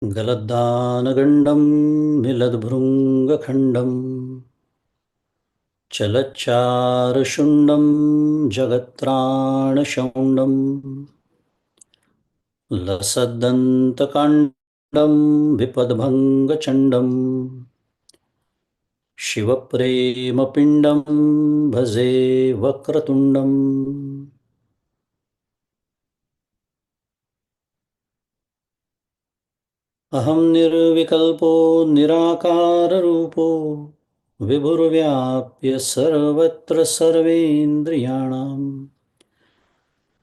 गलद्दानगण्डं मिलद्भृङ्गखण्डं चलच्चारुशुण्डं जगत्त्राणशौण्डं लसद्दन्तकाण्डं विपद्भङ्गचण्डं शिवप्रेमपिण्डं भजे वक्रतुण्डम्। अहं निर्विकल्पो निराकाररूपो विभुर्व्याप्य सर्वत्र सर्वेन्द्रियाणां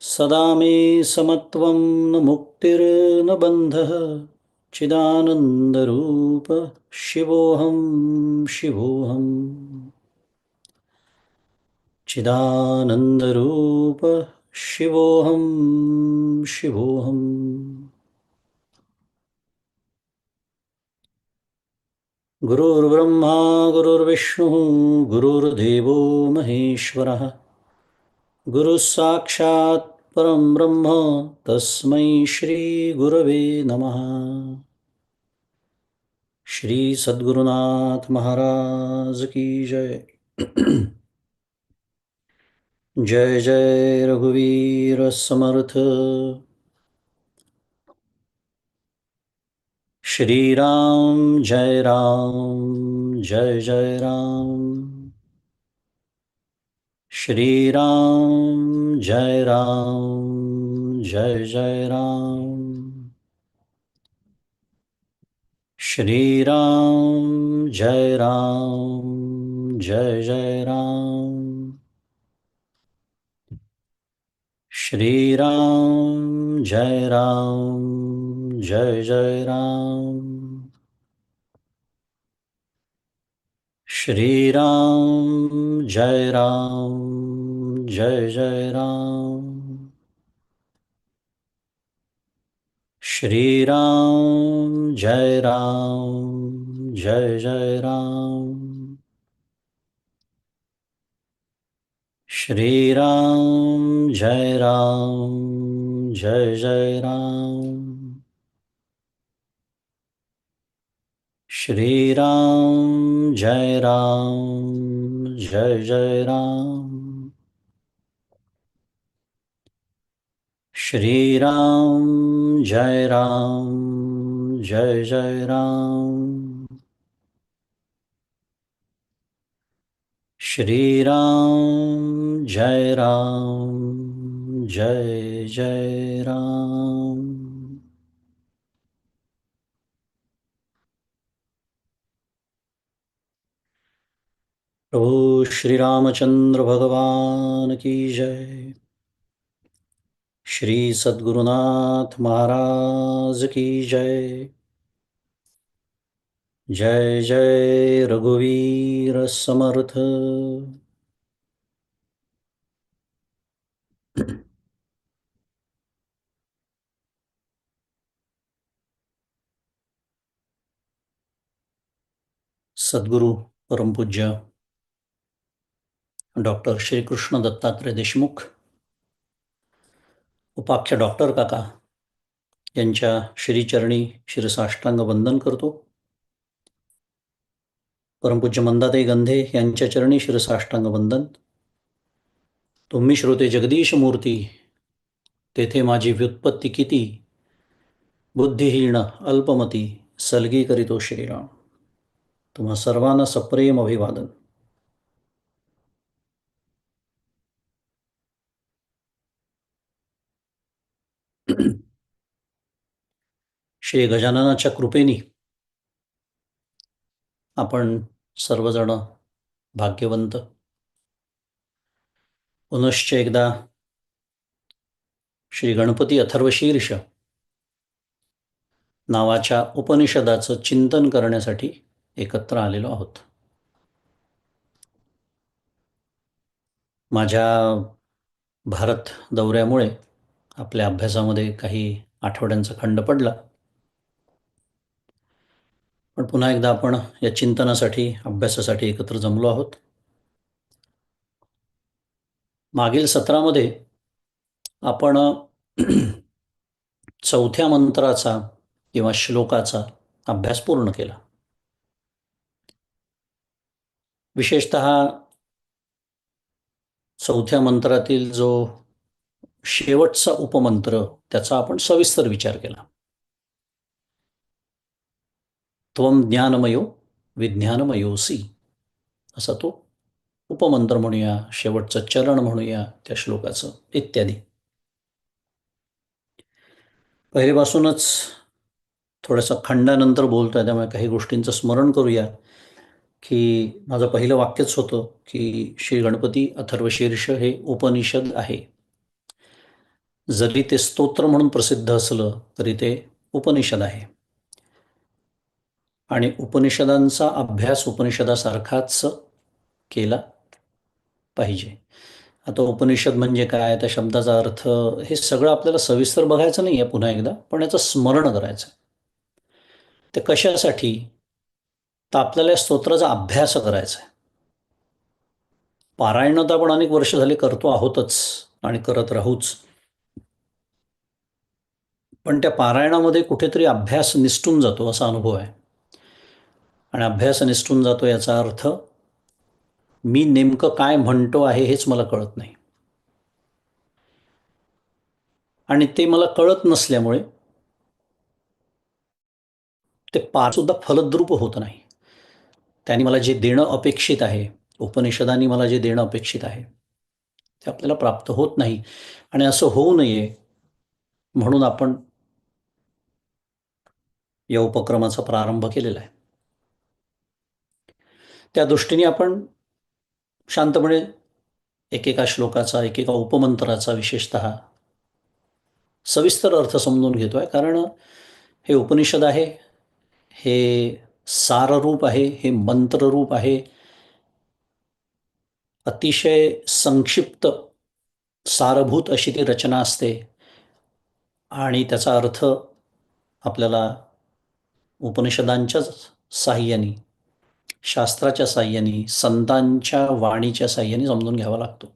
सदा मे समत्वं न मुक्तिर्न बन्धः चिदानन्दरूप शिवोऽहं शिवोऽहम् चिदानन्दरूप शिवोऽहं शिवोऽहम्। गुरुर्ब्रह्मा गुरुर्विष्णुः गुरुर्देवो महेश्वरः गुरुः साक्षात् परं ब्रह्म तस्मै श्रीगुरवे नमः। श्री सद्गुरुनाथ महाराज की जय। जय जय रघुवीर समर्थ। श्री राम जय राम जय जय राम। श्री राम जय राम जय जय राम। श्री राम जय राम जय जय राम। श्री राम जय राम जय जय राम। श्री राम जय राम जय जय राम। श्री राम जय राम जय जय राम। श्री राम जय राम जय जय राम। श्री राम जय राम जय जय राम। श्री राम जय राम जय जय राम। श्री राम जय राम जय जय राम। प्रभु श्री रामचंद्र भगवान की जय। श्री सद्गुरुनाथ महाराज की जय। जय जय रघुवीर समर्थ। सद्गुरु परमपूज्य डॉक्टर श्रीकृष्ण दत्तात्रय देशमुख उपाख्य डॉक्टर काका यांच्या श्रीचरणी शिरसाष्टांग वंदन करतो। परमपूज्य मंदाताई गंधे यांच्या चरणी शिरसाष्टांग वंदन। तुम्ही श्रोते जगदीश मूर्ती तेथे माझी व्युत्पत्ती किती बुद्धिहीन अल्पमती सलगी करीतो श्रीराम। तुम्हा सर्वांना सप्रेम अभिवादन। श्री गजाननाच्या कृपेने आपण सर्वजण भाग्यवंत पुनश्च एकदा श्री गणपती अथर्वशीर्ष नावाच्या उपनिषदाचं चिंतन करण्यासाठी एकत्र आलेलो आहोत। माझ्या भारत दौऱ्यामुळे आपल्या अभ्यासामध्ये काही आठवड्यांचा खंड पडला, पण पुन्हा एकदा आपण या चिंतनासाठी अभ्यासासाठी एकत्र जमलो आहोत। मागील सत्रामध्ये आपण चौथ्या मंत्राचा किंवा श्लोकाचा अभ्यास पूर्ण केला. विशेषत चौथ्या मंत्रातील जो शेवटचा उपमंत्र त्याचा आपण सविस्तर विचार केला. त्वम ज्ञानमयो विज्ञानमयोसी असा तो उपमंत्र म्हणूया, शेवटचं चरण म्हणूया त्या श्लोकाचं, इत्यादी. पहिल्यापासूनच थोड्यासा खंडानंतर बोलतोय त्यामुळे काही गोष्टींचं स्मरण करूया. की माझं पहिलं वाक्यच होतं की श्री गणपती अथर्वशीर्ष हे उपनिषद आहे. जरी ते स्तोत्र म्हणून प्रसिद्ध असलं तरी ते उपनिषद आहे आणि उपनिषदांचा अभ्यास उपनिषदासारखाच केला पाहिजे. आता उपनिषद म्हणजे काय, त्या शब्दाचा अर्थ, हे सगळं आपल्याला सविस्तर बघायचं नाही आहे पुन्हा एकदा, पण याचं स्मरण करायचं. ते कशासाठी, तर आपल्याला या स्तोत्राचा अभ्यास करायचा आहे. पारायण तर आपण अनेक वर्ष झाले करतो आहोतच आणि करत राहूच, पण त्या पारायणामध्ये कुठेतरी अभ्यास निसटून जातो असा अनुभव आहे. आणि अभ्यास निसटून जातो याचा अर्थ मी नेमकं काय म्हणतो आहे हेच मला कळत नाही. आणि ते मला कळत नसल्यामुळे ते सुद्धा फलद्रूप होत नाही. त्यांनी मला जे देणं अपेक्षित आहे, उपनिषदांनी मला जे देणं अपेक्षित आहे, ते आपल्याला प्राप्त होत नाही. आणि असं होऊ नये म्हणून आपण या उपक्रमाचा प्रारंभ केलेला आहे. त्या दृष्टीने आपण शांतपणे एकेका श्लोकाचा, एकेका उपमंत्राचा विशेषतः सविस्तर अर्थ समजून घेतोय. कारण हे उपनिषद आहे, हे साररूप आहे, हे मंत्ररूप आहे. अतिशय संक्षिप्त सारभूत अशी ती रचना असते आणि त्याचा अर्थ आपल्याला उपनिषदांच्याच साह्याने, शास्त्राच्या साह्याने, संतांच्या वाणीच्या साह्याने समजून घ्यावा लागतो.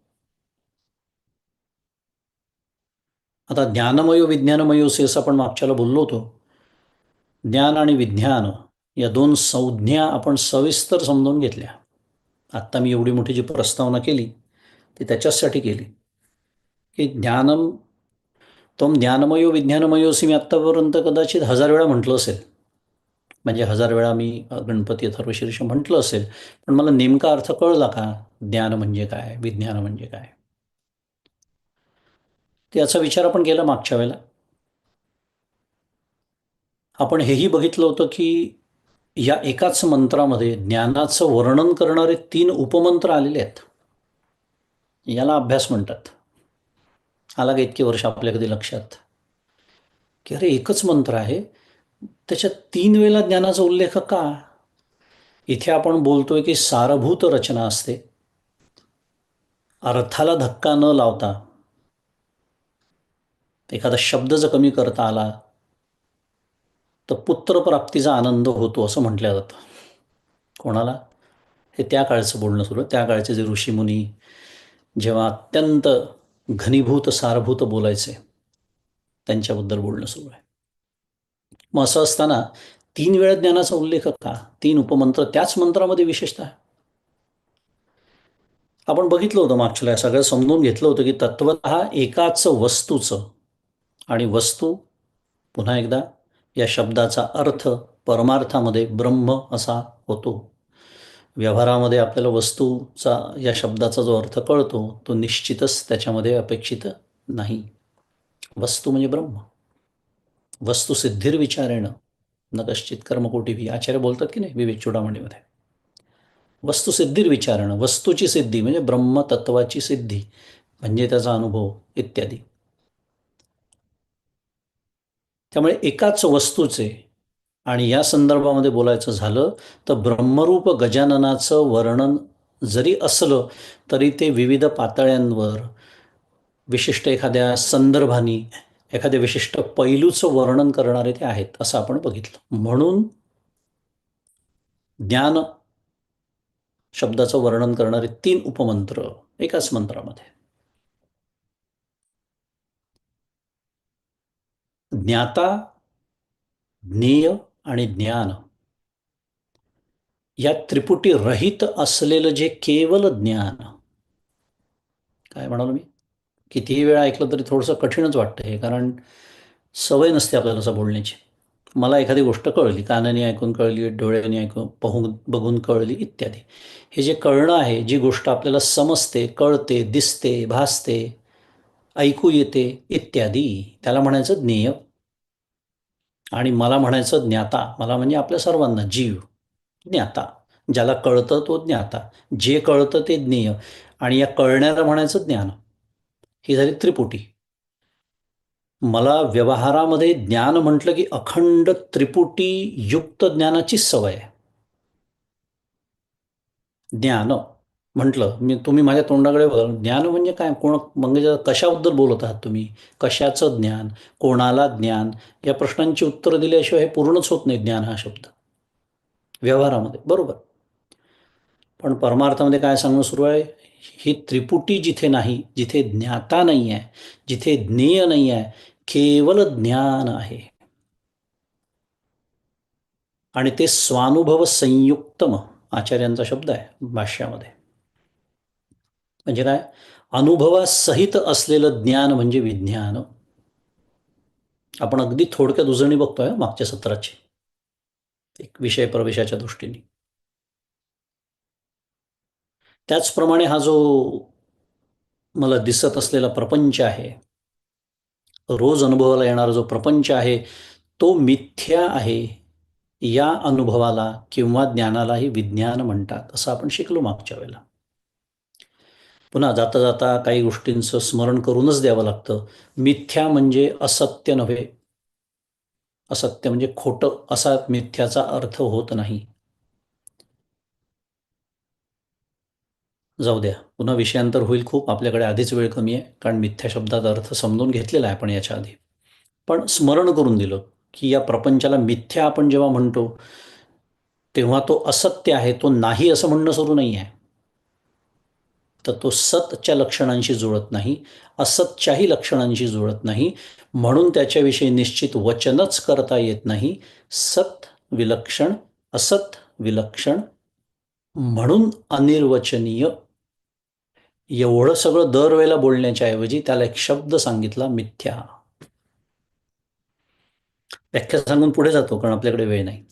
आता ज्ञानमयो विज्ञानमयोसी असं आपण मागच्याला बोललो होतो. ज्ञान आणि विज्ञान या दोन संज्ञा आपण सविस्तर समजून घेतल्या. आत्ता मी एवढी मोठी जी प्रस्तावना केली ती त्याच्यासाठी केली की ज्ञानम त्वम ज्ञानमयो विज्ञानमयोसी मी आत्तापर्यंत कदाचित 1000 वेळा म्हटलं असेल. म्हणजे 1000 वेळा मी गणपती अथर्वशीर्ष म्हटलं असेल, पण मला नेमका अर्थ कळला का, ज्ञान म्हणजे काय, विज्ञान म्हणजे काय, याचा विचार आपण केला मागच्या वेळेला. आपण हेही बघितलं होतं की या एकाच मंत्रामध्ये ज्ञानाचं वर्णन करणारे 3 उपमंत्र आलेले आहेत. याला अभ्यास म्हणतात. आला का इतके वर्ष आपल्या कधी लक्षात की अरे एकच मंत्र आहे, त्याच्यात 3 वेळेला ज्ञानाचा उल्लेख का? इथे आपण बोलतोय की सारभूत रचना असते. अर्थाला धक्का न लावता एखादा शब्द जर कमी करता आला तर पुत्रप्राप्तीचा आनंद होतो असं म्हटलं जातं. कोणाला? हे त्या काळचं बोलणं सुरू आहे. त्या काळचे जे ऋषीमुनी जेव्हा अत्यंत घनीभूत सारभूत बोलायचे त्यांच्याबद्दल बोलणं सुरू आहे. मग असं असताना 3 वेळा ज्ञानाचा उल्लेख का? 3 उपमंत्र त्याच मंत्रामध्ये विशेषतः आपण बघितलं होतं मागच्या सगळं समजून घेतलं होतं की तत्वतः एकाच वस्तूचं, आणि वस्तू पुन्हा एकदा या शब्दाचा अर्थ परमार्थामध्ये ब्रह्म असा होतो. व्यवहारामध्ये आपल्याला वस्तूचा या शब्दाचा जो अर्थ कळतो तो निश्चितच त्याच्यामध्ये अपेक्षित नाही. वस्तू म्हणजे ब्रह्म. वस्तुसिद्धिर्विचारेण न कश्चित कर्मकोटी आचार्य बोलतात की नाही विवेक चूडामणीमध्ये. वस्तुसिद्धिर्विचारणं, वस्तूची सिद्धी म्हणजे ब्रह्मतत्वाची सिद्धी म्हणजे त्याचा अनुभव इत्यादी. त्यामुळे एकाच वस्तूचे, आणि या संदर्भामध्ये बोलायचं झालं तर ब्रह्मरूप गजाननाचं वर्णन जरी असलं तरी ते विविध पातळ्यांवर विशिष्ट एखाद्या संदर्भाने एखाद्या विशिष्ट पैलूचं वर्णन करणारे ते आहेत असं आपण बघितलं. म्हणून ज्ञान शब्दाचं वर्णन करणारे 3 उपमंत्र एकाच मंत्रामध्ये. ज्ञाता ज्ञेय आणि ज्ञान या त्रिपुटी रहित असलेलं जे केवल ज्ञान, काय म्हणालो मी, कितीही वेळा ऐकलं तरी थोडंसं कठीणच वाटतं हे, कारण सवय नसते आपल्याला असं बोलण्याची. मला एखादी गोष्ट कळली, कानाने ऐकून कळली, डोळ्याने ऐकून पाहून बघून कळली इत्यादी. हे जे कळणं आहे, जी गोष्ट आपल्याला समजते, कळते, दिसते, भासते, ऐकू येते इत्यादी, त्याला म्हणायचं ज्ञेय. आणि मला म्हणायचं ज्ञाता. मला म्हणजे आपल्या सर्वांना जीव ज्ञाता. ज्याला कळतं तो ज्ञाता, जे कळतं ते ज्ञेय, आणि या कळण्याला म्हणायचं ज्ञान. ही झाली त्रिपुटी. मला व्यवहारामध्ये ज्ञान म्हटलं की अखंड त्रिपुटी युक्त ज्ञानाचीच सवय आहे. ज्ञान म्हटलं मी, तुम्ही माझ्या तोंडाकडे बघा, ज्ञान म्हणजे काय, कोण म्हणजे कशाबद्दल बोलत आहात तुम्ही, कशाचं ज्ञान, कोणाला ज्ञान, या प्रश्नांची उत्तरं दिल्याशिवाय हे पूर्णच होत नाही ज्ञान हा शब्द व्यवहारामध्ये, बरोबर. पण परमार्थामध्ये काय सांगणं सुरू आहे, ही त्रिपुटी जिथे नाही, जिथे ज्ञाता नाही आहे, जिथे ज्ञेय नाही आहे, केवल ज्ञान आहे. आणि ते स्वानुभव संयुक्तम आचार्यांचा शब्द आहे भाष्यामध्ये. म्हणजे काय, अनुभवासहित असलेलं ज्ञान म्हणजे विज्ञान. आपण अगदी थोडक्यात उजळणी बघतोय मागच्या सत्राची, एक विषय प्रवेशाच्या दृष्टीने. त्याचप्रमाणे हा जो मला दिसत असलेला प्रपंच आहे, रोज अनुभवाला येणारा जो प्रपंच आहे, तो मिथ्या आहे. या अनुभवाला किंवा ज्ञानालाही विज्ञान म्हणतात, असं आपण शिकलो मागच्या वेळेला. पुन्हा जाता जाता काही गोष्टींचं स्मरण करूनच द्यावं लागतं. मिथ्या म्हणजे असत्य नव्हे, असत्य म्हणजे खोटं, असा मिथ्याचा अर्थ होत नाही. जाऊ द्या, पुन्हा विषयांतर होईल खूप, आपल्याकडे आधीच वेळ कमी आहे, कारण मिथ्या शब्दाचा अर्थ समजून घेतलेला आहे आपण याच्या आधी. पण स्मरण करून दिलं की या प्रपंचाला मिथ्या आपण जेव्हा म्हणतो, तेव्हा तो असत्य आहे, तो नाही असं म्हणणं सुरू नाही आहे. तर तो सतच्या लक्षणांशी जुळत नाही, असतच्याही लक्षणांशी जुळत नाही, म्हणून त्याच्याविषयी निश्चित वचनच करता येत नाही. सत विलक्षण, असत विलक्षण, म्हणून अनिर्वचनीय. एवढं सगळं दरवेळेला बोलण्याच्या ऐवजी त्याला एक शब्द सांगितला, मिथ्या. व्याख्या सांगून पुढे जातो, कारण आपल्याकडे वेळ नाही.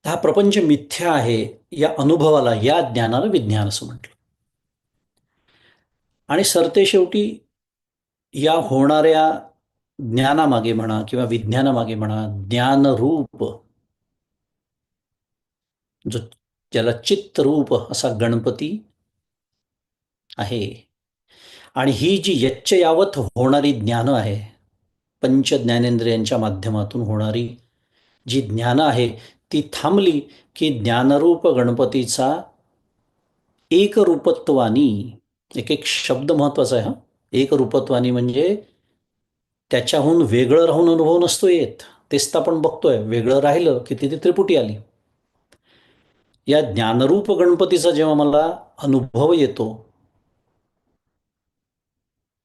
हा प्रपंच मिथ्या आहे, या अनुभवाला, या ज्ञानाला विज्ञान असं म्हटलं. आणि सरते शेवटी या होणाऱ्या ज्ञानामागे म्हणा किंवा विज्ञानामागे म्हणा, ज्ञानरूप जो, ज्याला चित्तरूप असा गणपती आहे. आणि ही जी यच्च यावत होणारी ज्ञानं आहे, पंच ज्ञानेंद्रियांच्या माध्यमातून होणारी जी ज्ञानं आहे, ती थांबली की ज्ञानरूप गणपतीचा एकरूपत्वानी, एक एक शब्द महत्वाचा आहे हा, एकरूपत्वानी म्हणजे त्याच्याहून वेगळं राहून अनुभव नसतो येत. तेच तर आपण बघतोय, वेगळं राहिलं की तिथे त्रिपुटी आली. या ज्ञानरूप गणपतीचा जेव्हा मला अनुभव येतो,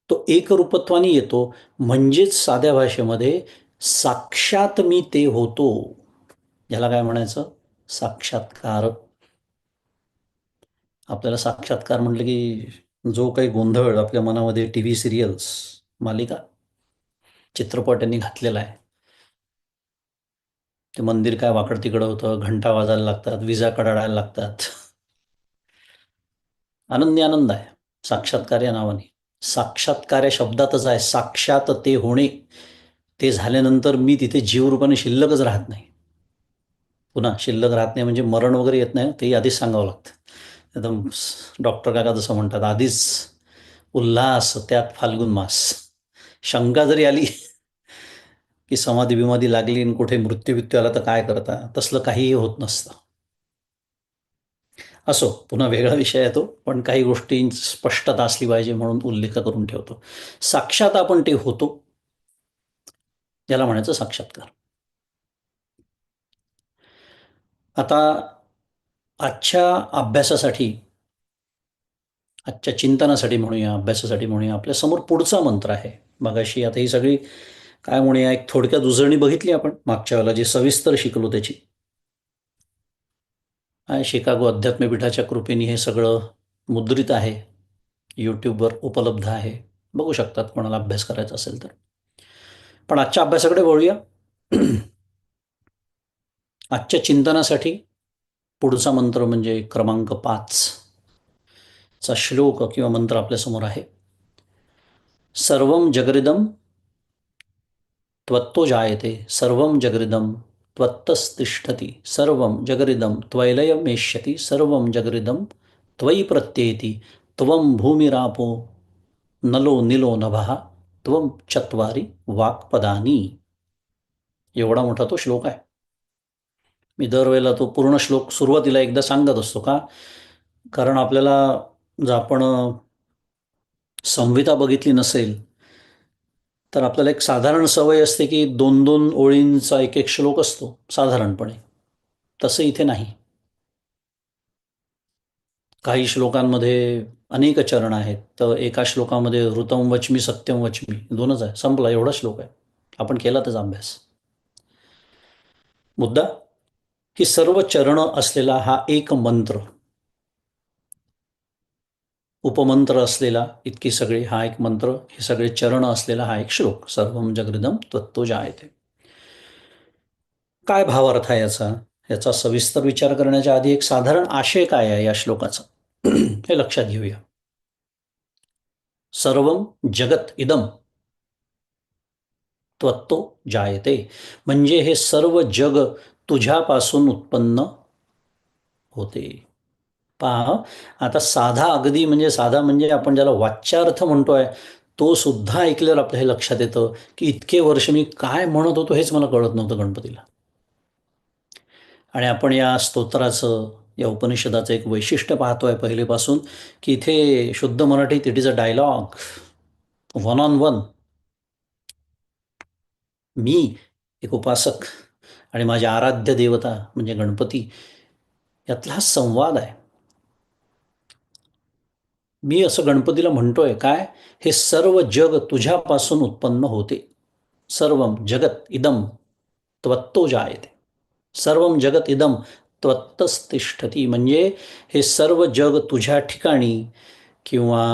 तो एकरूपत्वाने येतो, म्हणजेच साध्या भाषेमध्ये साक्षात मी ते होतो. याला काय म्हणायचं, साक्षात्कार. आपल्याला साक्षात्कार म्हटलं की जो काही गोंधळ आपल्या मनामध्ये टी व्ही सिरियल्स, मालिका, चित्रपट यांनी घातलेला आहे, ते मंदिर काय वाकड तिकडं होतं, घंटा वाजायला लागतात, विजा कडाडायला लागतात, आनंदी आनंद आहे साक्षात्कार या नावाने. साक्षात्कार या शब्दातच आहे साक्षात ते होणे. ते झाल्यानंतर मी तिथे जीवरूपाने शिल्लकच राहत नाही. पुन्हा शिल्लक राहत नाही म्हणजे मरण वगैरे येत नाही, ते आधीच सांगावं लागतं. एकदम डॉक्टर काका जसं म्हणतात, आधीच उल्हास त्यात फाल्गुन मास. शंका जरी आली की समाधी बिमाधी लागली आणि कुठे मृत्यू बित्यू आला तर काय करता, तसलं काहीही होत नसतं. असो, पुन्हा वेगळा विषय आहे तो, पण काही गोष्टी स्पष्टता असली पाहिजे म्हणून उल्लेख करून ठेवतो. साक्षात आपण ते होतो, याला म्हणायचं साक्षात्कार. आता आजच्या अभ्यासासाठी, आजच्या चिंतनासाठी म्हणूया, अभ्यासासाठी म्हणूया, आपल्यासमोर पुढचा मंत्र आहे. मगाशी आता ही सगळी काय म्हणूया, एक थोडक्यात उजळणी बघितली आपण मागच्या वेळेला जी सविस्तर शिकलो त्याची. शिकागो अध्यात्मपीठाच्या कृपेने हे सगळं मुद्रित आहे, यूट्यूबवर उपलब्ध आहे, बघू शकतात कोणाला अभ्यास करायचा असेल तर. पण आजच्या अभ्यासाकडे वळूया. आजच्या चिंतनासाठी पुढचा मंत्र म्हणजे क्रमांक 5 चा श्लोक किंवा मंत्र आपल्यासमोर आहे. सर्वं जगरिदं त्वत्तो जायते, सर्वं जगरिदं त्वत्तस्तिष्ठति, सर्वं जगरिदं त्वैलयमेष्यति, सर्वं जगरिदं त्वयि प्रत्येति, त्वं भूमिरापो नलो निलो नभः, त्वं चत्वारि वाक्पदानी. एवढा मोठा तो श्लोक आहे. मी दरवेळेला तो पूर्ण श्लोक सुरुवातीला एकदा सांगत असतो. का? कारण आपल्याला जर आपण संहिता बघितली नसेल तर आपल्याला एक साधारण सवय असते की 2-2 ओळींचा एक एक श्लोक असतो साधारणपणे. तसं इथे नाही. काही श्लोकांमध्ये अनेक चरण आहेत. तर एका श्लोकामध्ये ऋतं वच्मी सत्यं वच्मी 2च आहे, संपला, एवढा श्लोक आहे. आपण केला त्याचा अभ्यास. मुद्दा की सर्व चरण असलेला हा एक मंत्र, उपमंत्र असलेला, इतकी सगळी हा एक मंत्र, हे सगळे चरण असलेला हा एक श्लोक, सर्वं जगरिदं त्वत्तो जायते. काय भावार्थ आहे याचा? याचा सविस्तर विचार करण्याच्या आधी एक साधारण आशय काय आहे या श्लोकाचा हे लक्षात घेऊया. सर्वं जगत इदम त्वत्तो जायते म्हणजे हे सर्व जग तुझ्यापासून उत्पन्न होते. पहा, आता साधा, अगदी म्हणजे साधा, म्हणजे आपण ज्याला वाच्यार्थ म्हणतोय तो सुद्धा ऐकल्यावर आपल्या हे लक्षात येतं की इतके वर्ष मी काय म्हणत होतो हेच मला कळत नव्हतं गणपतीला. आणि आपण या स्तोत्राचं, या उपनिषदाचं एक वैशिष्ट्य पाहतोय पहिलेपासून की इथे शुद्ध मराठीत it is a dialogue, one on one. मी एक उपासक आणि माझी आराध्य देवता म्हणजे गणपती, यातला हा संवाद आहे. मी असं गणपतीला म्हणतोय काय, हे सर्व जग तुझ्यापासून उत्पन्न होते. सर्वं जगत इदम त्वत्तो जायते, सर्वं जगत इदम त्वत्तस्तिष्ठती म्हणजे हे सर्व जग तुझ्या ठिकाणी किंवा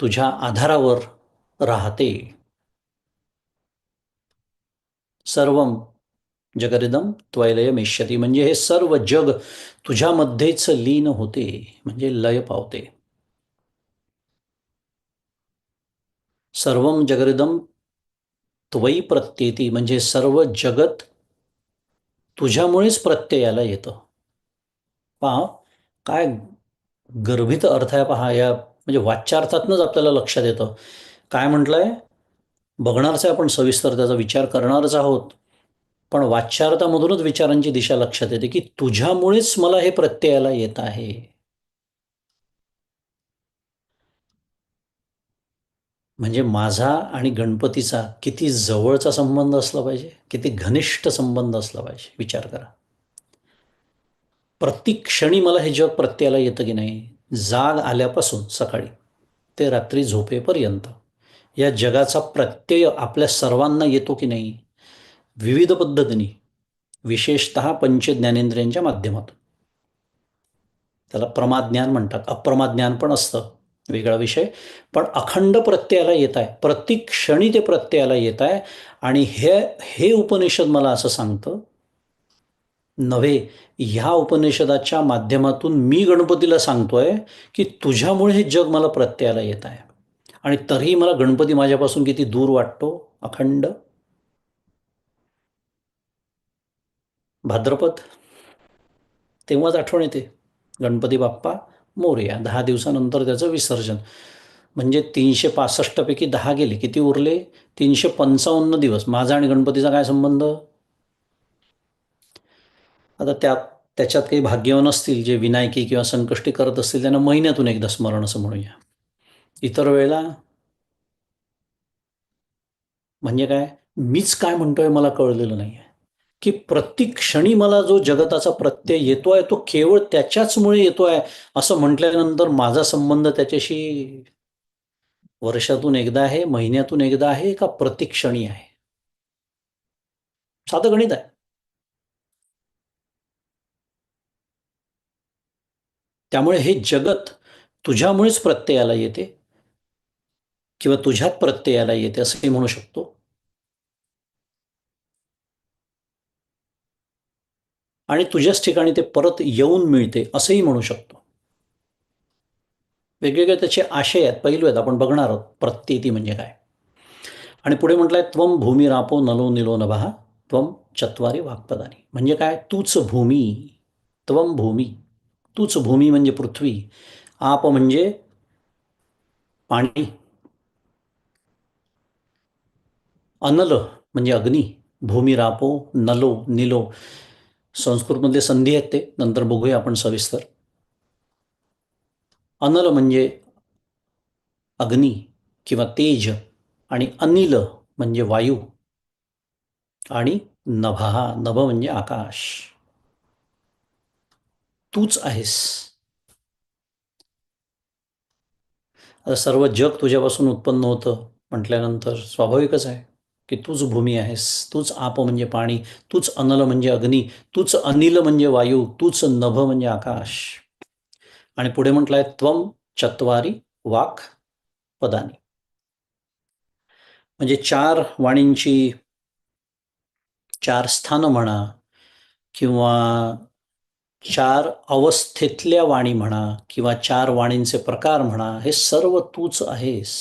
तुझ्या आधारावर राहते. सर्वं जगरिदं त्वैलयमेष्यति म्हणजे हे सर्व जग तुझ्यामध्येच लीन होते, म्हणजे लय पावते. सर्वं जगरिदं त्वयि प्रत्येती म्हणजे सर्व जगत तुझ्यामुळेच प्रत्ययाला येतं. पहा काय गर्भित अर्थ आहे. पहा, या म्हणजे वाच्यार्थातनंच आपल्याला लक्षात येतं. काय म्हटलंय, बघणारच आहे आपण सविस्तर, त्याचा विचार करणारच आहोत. पण वाच्यार्थामधूनच विचारांची दिशा लक्षात येते की तुझ्यामुळेच मला हे प्रत्ययाला येत आहे. म्हणजे माझा आणि गणपतीचा किती जवळचा संबंध असला पाहिजे, किती घनिष्ठ संबंध असला पाहिजे, विचार करा. प्रत्येक क्षणी मला हे जग प्रत्ययाला येतं की नाही. जाग आल्यापासून सकाळी ते रात्री झोपेपर्यंत या जगाचा प्रत्यय आपल्या सर्वांना येतो की नाही, विविध पद्धतीने, विशेषतः पंचज्ञानेंद्रियांच्या माध्यमातून. त्याला प्रमाज्ञान म्हणतात. अप्रमाज्ञान पण असतं, वेगळा विषय. पण अखंड प्रत्ययाला येत आहे, प्रत्येक क्षणी ते प्रत्ययाला येत आहे. आणि हे हे उपनिषद मला असं सांगतं नव्हे, ह्या उपनिषदाच्या माध्यमातून मी गणपतीला सांगतोय की तुझ्यामुळे हे जग मला प्रत्ययाला येत आहे. आणि तरीही मला गणपती माझ्यापासून किती दूर वाटतो, अखंड. भाद्रपद तेव्हाच आठवण येते, गणपती बाप्पा मोरया. 10 दिवसानंतर त्याचं विसर्जन. म्हणजे 365 पैकी 10 गेले, किती उरले? 355 दिवस. माझा आणि गणपतीचा काय संबंध? आता त्याच्यात काही भाग्यवान असतील जे विनायकी किंवा संकष्टी करत असतील, त्यांना महिन्यातून एकदा स्मरण असं म्हणूया. इतर वेळेला म्हणजे काय, मीच काय म्हणतोय मला कळलेलं नाही आहे. की प्रत्येक क्षणी मला जो जगताचा प्रत्यय येतोय तो केवळ त्याच्याचमुळे येतोय असं म्हटल्यानंतर माझा संबंध त्याच्याशी वर्षातून एकदा आहे, महिन्यातून एकदा आहे, का प्रत्येक क्षणी आहे? साधं गणित आहे. त्यामुळे हे जगत तुझ्यामुळेच प्रत्ययाला येते किंवा तुझ्यात प्रत्ययाला येते असंही म्हणू शकतो. आणि तुझ्याच ठिकाणी ते परत येऊन मिळते असंही म्हणू शकतो. वेगवेगळे त्याचे आशय आहेत, पैलू आहेत, आपण बघणार आहोत प्रत्येती म्हणजे काय. आणि पुढे म्हटलंय त्वम भूमी रापो नलो निलो नभः त्वम चत्वारी वाक्पदानी. म्हणजे काय? तूच भूमी. त्वम भूमी. तूच भूमी म्हणजे पृथ्वी. आप म्हणजे पाणी. अनल म्हणजे अग्नी. भूमी रापो नलो निलो. संस्कृतमधले संधी आहेत ते, नंतर बघूया आपण सविस्तर. अनल म्हणजे अग्नी किंवा तेज, आणि अनिल म्हणजे वायू, आणि नभः, नभ म्हणजे आकाश. तूच आहेस. आता सर्व जग तुझ्यापासून उत्पन्न होतं म्हटल्यानंतर स्वाभाविकच आहे की तूच भूमी आहेस, तूच आप म्हणजे पाणी, तूच अनल म्हणजे अग्नी, तूच अनिल म्हणजे वायू, तूच नभ म्हणजे आकाश. आणि पुढे म्हटलंय त्वम चत्वारी वाक् पदानी. म्हणजे चार वाणींची चार स्थानं म्हणा, किंवा चार अवस्थेतल्या वाणी म्हणा, किंवा चार वाणींचे प्रकार म्हणा, हे सर्व तूच आहेस.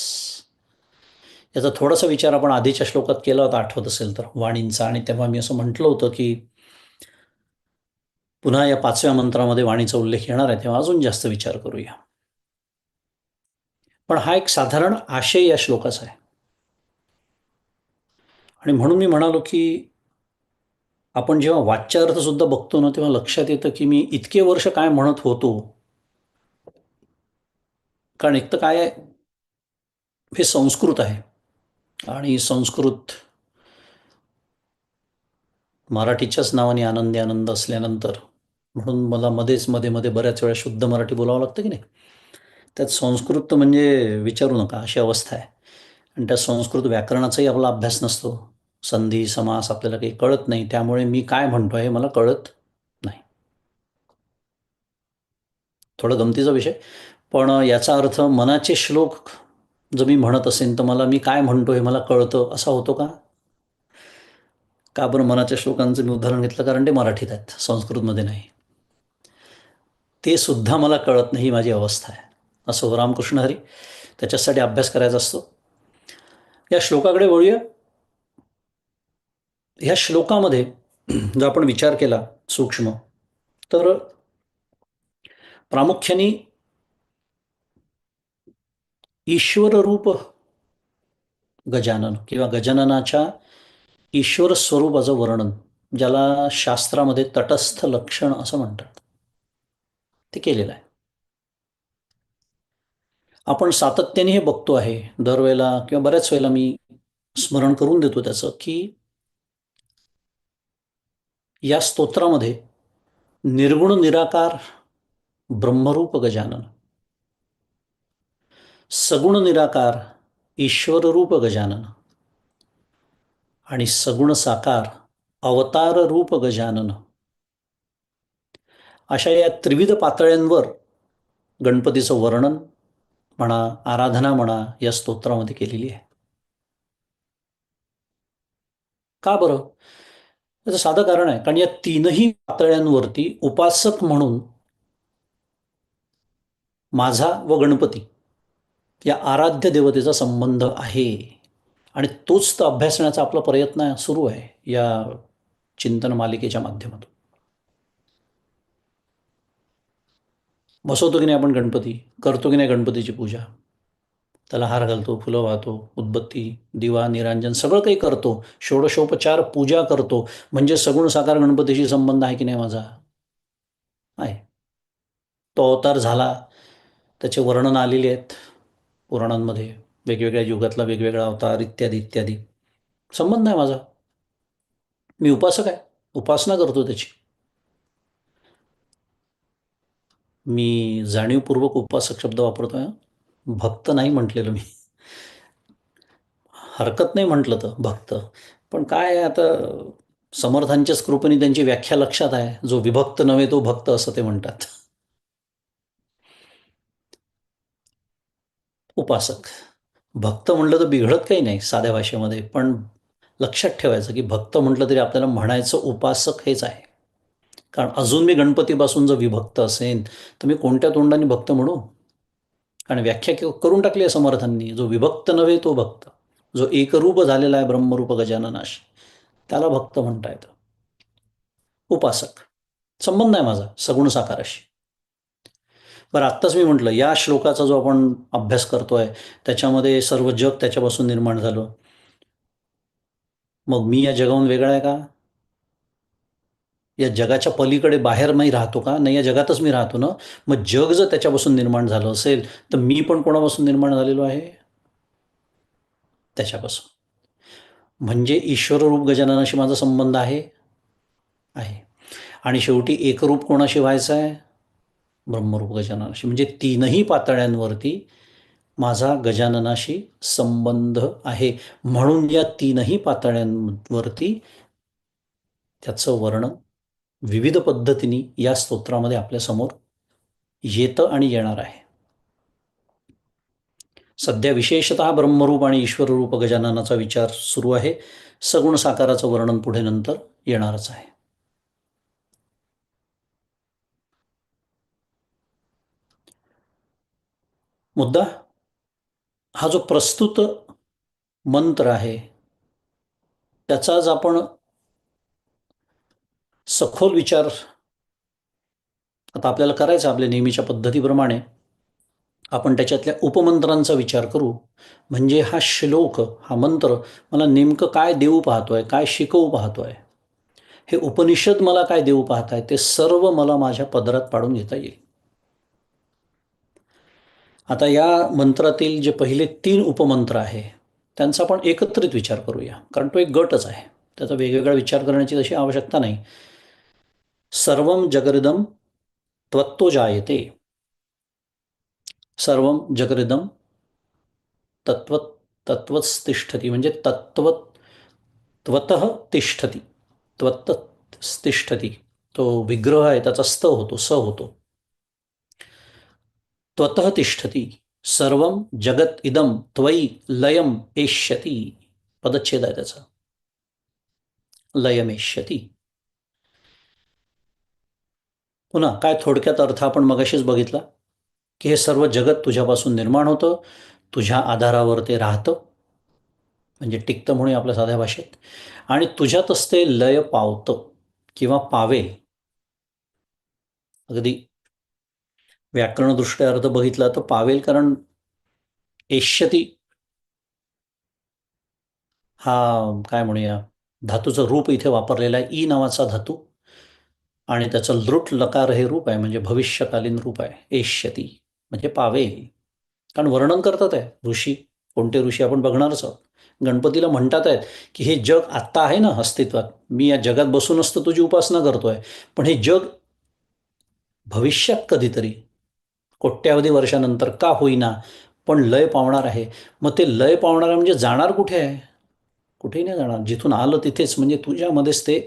याचा थोडासा विचार आपण आधीच्या श्लोकात केला होता, आठवत असेल तर, वाणींचा. आणि तेव्हा मी असं म्हटलं होतं की पुन्हा या 5व्या मंत्रामध्ये वाणीचा उल्लेख येणार आहे, तेव्हा अजून जास्त विचार करूया. पण हा एक साधारण आशय या श्लोकाचा आहे. आणि म्हणून मी म्हणालो की आपण जेव्हा वाच्यार्थ सुद्धा बघतो ना, तेव्हा लक्षात येतं की मी इतके वर्ष काय म्हणत होतो. कारण एक तर काय आहे, हे संस्कृत आहे, आणि संस्कृत मराठीच्याच नावाने आनंदी आनंद असल्यानंतर, म्हणून मला मध्येच मध्ये मध्ये बऱ्याच वेळा शुद्ध मराठी बोलावं लागतं की नाही. त्यात संस्कृत म्हणजे विचारू नका अशी अवस्था आहे. आणि त्या संस्कृत व्याकरणाचाही आपला अभ्यास नसतो, संधी समास आपल्याला काही कळत नाही, त्यामुळे मी काय म्हणतो हे मला कळत नाही. थोडं गमतीचा विषय, पण याचा अर्थ मनाचे श्लोक जर मी म्हणत असेल तर मला मी काय म्हणतो हे मला कळतं असा होतो का? का बरं मनाच्या श्लोकांचं मी उदाहरण घेतलं? कारण ते मराठीत आहेत, संस्कृतमध्ये नाही. ते सुद्धा मला कळत नाही, ही माझी अवस्था आहे. असो, रामकृष्ण हरी. त्याच्यासाठी अभ्यास करायचा असतो. या श्लोकाकडे वळूया. ह्या श्लोकामध्ये जर आपण विचार केला सूक्ष्म, तर प्रामुख्याने ईश्वर रूप गजानन किंवा गजाननाच्या ईश्वर स्वरूपाचं वर्णन, ज्याला शास्त्रामध्ये तटस्थ लक्षण असं म्हणतात, ते केलेलं आहे. आपण सातत्याने हे बघतो आहे, दरवेळेला किंवा बऱ्याच वेळेला मी स्मरण करून देतो त्याचं, की या स्तोत्रामध्ये निर्गुण निराकार ब्रह्मरूप गजानन, सगुण निराकार ईश्वररूप गजानन, आणि सगुण साकार अवतार रूप गजानन, अशा या त्रिविध पातळ्यांवर गणपतीचं वर्णन म्हणा, आराधना म्हणा, या स्तोत्रामध्ये केलेली आहे. का बरं? त्याचं साधं कारण आहे, कारण या तीनही पातळ्यांवरती उपासक म्हणून माझा व गणपती या आराध्य देवतेचा संबंध आहे. आणि तोच तर अभ्यासण्याचा आपला प्रयत्न सुरू आहे या चिंतन मालिकेच्या माध्यमातून. बसवतो की नाही आपण गणपती, करतो की नाही गणपतीची पूजा, त्याला हार घालतो, फुलं वाहतो, उदबत्ती, दिवा, निरांजन सगळं काही करतो, षोडशोपचार पूजा करतो. म्हणजे सगुण साकार गणपतीशी संबंध आहे की नाही माझा? आहे. तो अवतार झाला, त्याचे वर्णन आलेले आहेत पुराणांमध्ये, वेगवेगळ्या युगातला वेगवेगळा अवतार, इत्यादी इत्यादी. संबंध आहे माझा. मी उपासक आहे, उपासना करतो त्याची. मी जाणीवपूर्वक उपासक शब्द वापरतोय, भक्त नाही म्हटलेलं मी. हरकत नाही म्हटलं तर भक्त. पण काय आहे आता, समर्थांच्याच कृपेने त्यांची व्याख्या लक्षात आहे, जो विभक्त नव्हे तो भक्त, असं ते म्हणतात. उपासक. भक्त म्हटलं तर बिघडत काही नाही साध्या भाषेमध्ये, पण लक्षात ठेवायचं की भक्त म्हटलं तरी आपल्याला म्हणायचं उपासक हेच आहे. कारण अजून मी गणपतीपासून जर विभक्त असेन तर मी कोणत्या तोंडाने भक्त म्हणू? आणि व्याख्या करून टाकली आहे समर्थांनी, जो विभक्त नव्हे तो भक्त, जो एकरूप झालेला आहे ब्रह्मरूप गजाननाशी, त्याला भक्त म्हणता येतं. उपासक. संबंध आहे माझा सगुण साकाराशी. बरं, आत्ताच मी म्हटलं या श्लोकाचा जो आपण अभ्यास करतोय त्याच्यामध्ये सर्व जग त्याच्यापासून निर्माण झालं. मग मी या जगाहून वेगळा आहे का? या जगाच्या पलीकडे बाहेर मी राहतो का? नाही, या जगातच मी राहतो ना. मग जग जर त्याच्यापासून निर्माण झालं असेल तर मी पण कोणापासून निर्माण झालेलो आहे? त्याच्यापासून. म्हणजे ईश्वररूप गजाननाशी माझा संबंध आहे. आहे. आणि शेवटी एकरूप कोणाशी व्हायचं आहे? ब्रह्मरूप गजाननाशी. म्हणजे तीनही पातळ्यांवरती माझा गजाननाशी संबंध आहे. म्हणून या तीनही पातळ्यांवरती त्याचं वर्णन विविध पद्धतीने या स्तोत्रामध्ये आपल्यासमोर येतं आणि येणार आहे. सध्या विशेषतः ब्रह्मरूप आणि ईश्वररूप गजाननाचा विचार सुरू आहे. सगुण साकाराचं वर्णन पुढे नंतर येणारच आहे. मुद्दा हा जो प्रस्तुत मंत्र आहे त्याचाच आपण सखोल विचार आता आपल्याला करायचा आपल्या नेहमीच्या पद्धतीप्रमाणे. आपण त्याच्यातल्या उपमंत्रांचा विचार करू. म्हणजे हा श्लोक, हा मंत्र मला नेमकं काय देऊ पाहतोय, काय शिकवू पाहतोय, हे उपनिषद मला काय देऊ पाहताय, ते सर्व मला माझ्या पदरात पाडून घेता येईल. आता या मंत्रातील जे पहिले 3 उपमंत्र आहे त्यांचा आपण एकत्रित विचार करूया, कारण तो एक गटच आहे. त्याचा वेगवेगळा विचार करण्याची तशी आवश्यकता नाही. सर्वं जगरिदं त्वत्तो जायते. सर्वं जगरिदं तत्वत तत्वतिष्ठती. म्हणजे त्वतः तिष्ठती. त्वत तिष्ठती. तो विग्रह आहे त्याचा स्त होतो, स होतो. त्वतः तिष्ठती सर्वं जगत इदं त्वयि लयम एष्यती. पदच्छेद आहे त्याचा. लयमेष्यती. पुन्हा काय थोडक्यात अर्थ आपण मगाशीच बघितला की हे सर्व जगत तुझ्यापासून निर्माण होतं, तुझ्या आधारावर ते राहतं, म्हणजे टिकतं म्हणूया आपल्या साध्या भाषेत, आणि तुझ्यातच ते लय पावतं किंवा पावेल. अगदी व्याकरणदृष्ट्या अर्थ बघितला तर पावेल, कारण एष्यती हा काय म्हणूया धातूचं रूप इथे वापरलेलं आहे, ई नावाचा धातू, आणि त्याचं लृट लकार हे रूप आहे, म्हणजे भविष्यकालीन रूप आहे. एष्यती म्हणजे पावेल. कारण वर्णन करतात आहे ऋषी. कोणते ऋषी आपण बघणारच आहोत. गणपतीला म्हणतात आहेत की हे जग आत्ता आहे ना अस्तित्वात, मी या जगात बसून असतो तुझी उपासना करतोय, पण हे जग भविष्यात कधीतरी कोट्यावधी वर्षानंतर का होईना पण लय पावणार आहे. मग ते लय पावणार म्हणजे जाणार कुठे आहे? कुठेही नाही जाणार, जिथून आलं तिथेच, म्हणजे तुझ्यामध्येच ते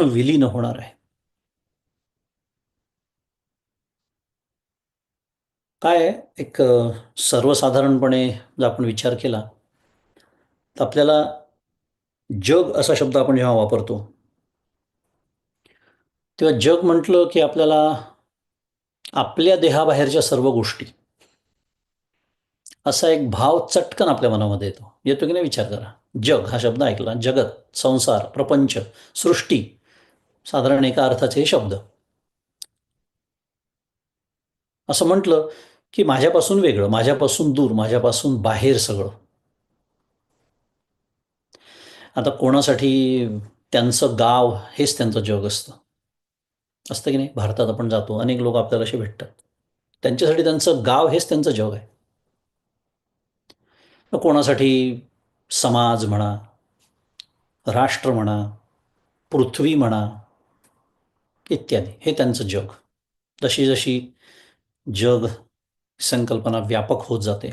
विलीन होणार आहे. काय आहे, एक सर्वसाधारणपणे जर आपण विचार केला तर आपल्याला जग असा शब्द आपण जेव्हा वापरतो तेव्हा जग म्हटलं की आपल्याला आपल्या देहाबाहेरच्या सर्व गोष्टी असा एक भाव चटकन आपल्या मनामध्ये येतो. येतो की नाही विचार करा. जग हा शब्द ऐकला, जगत, संसार, प्रपंच, सृष्टी, साधारण एका अर्थाचे हे शब्द. असं म्हटलं की माझ्यापासून वेगळं, माझ्यापासून दूर, माझ्यापासून बाहेर सगळं. आता कोणासाठी त्यांचं गाव हेच त्यांचं जग असतं. असतं की नाही? भारतात आपण जातो, अनेक लोक आपल्याला असे भेटतात, त्यांच्यासाठी त्यांचं गाव हेच त्यांचं जग आहे. मग कोणासाठी समाज म्हणा, राष्ट्र म्हणा, पृथ्वी म्हणा, इत्यादी, हे त्यांचं जग. जशी जशी जग संकल्पना व्यापक होत जाते,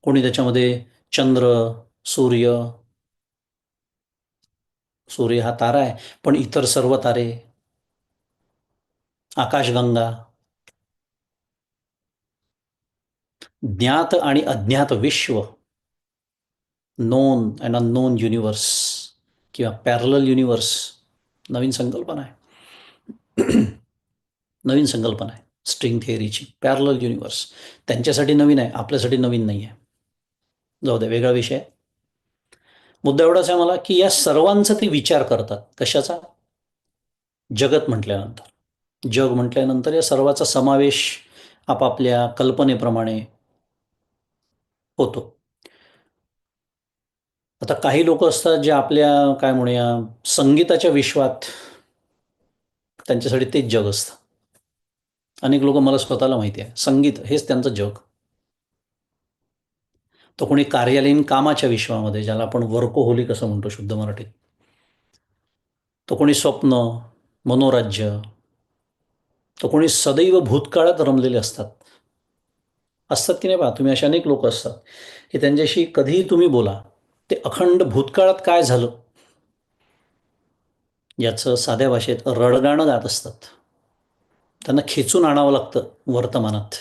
कोणी त्याच्यामध्ये चंद्र, सूर्य, सूर्य हा तारा आहे, पण इतर सर्व तारे, आकाशगंगा, ज्ञात आणि अज्ञात विश्व, नोन अँड अननोन युनिवर्स किंवा पॅरलल युनिवर्स, नवीन संकल्पना आहे. नवीन संकल्पना आहे स्ट्रिंग थिअरीची. पॅरलल युनिवर्स त्यांच्यासाठी नवीन आहे, आपल्यासाठी नवीन नाही आहे. जाऊ दे, वेगळा विषय. मुद्दा एवढाच आहे मला की या सर्वांचा ते विचार करतात. कशाचा? जगत म्हटल्यानंतर, जग म्हटल्यानंतर या सर्वाचा समावेश आपापल्या कल्पनेप्रमाणे होतो. आता काही लोक असतात जे आपल्या काय म्हणूया संगीताच्या विश्वात, त्यांच्यासाठी तेच जग असतं. अनेक लोक, मला स्वतःला माहिती आहे, संगीत हेच त्यांचं जग. तो कोणी कार्यालयीन कामाच्या विश्वामध्ये, ज्याला आपण वर्कोहोलिक असं म्हणतो शुद्ध मराठीत, तो कोणी स्वप्न, मनोराज्य, तो कोणी सदैव भूतकाळात रमलेले असतात. असतात की नाही पहा, तुम्ही असे अनेक लोक असतात की त्यांच्याशी कधीही तुम्ही बोला, ते अखंड भूतकाळात काय झालं याचं साध्या भाषेत रडगाणं गात असतात. त्यांना खेचून आणावं लागतं वर्तमानात,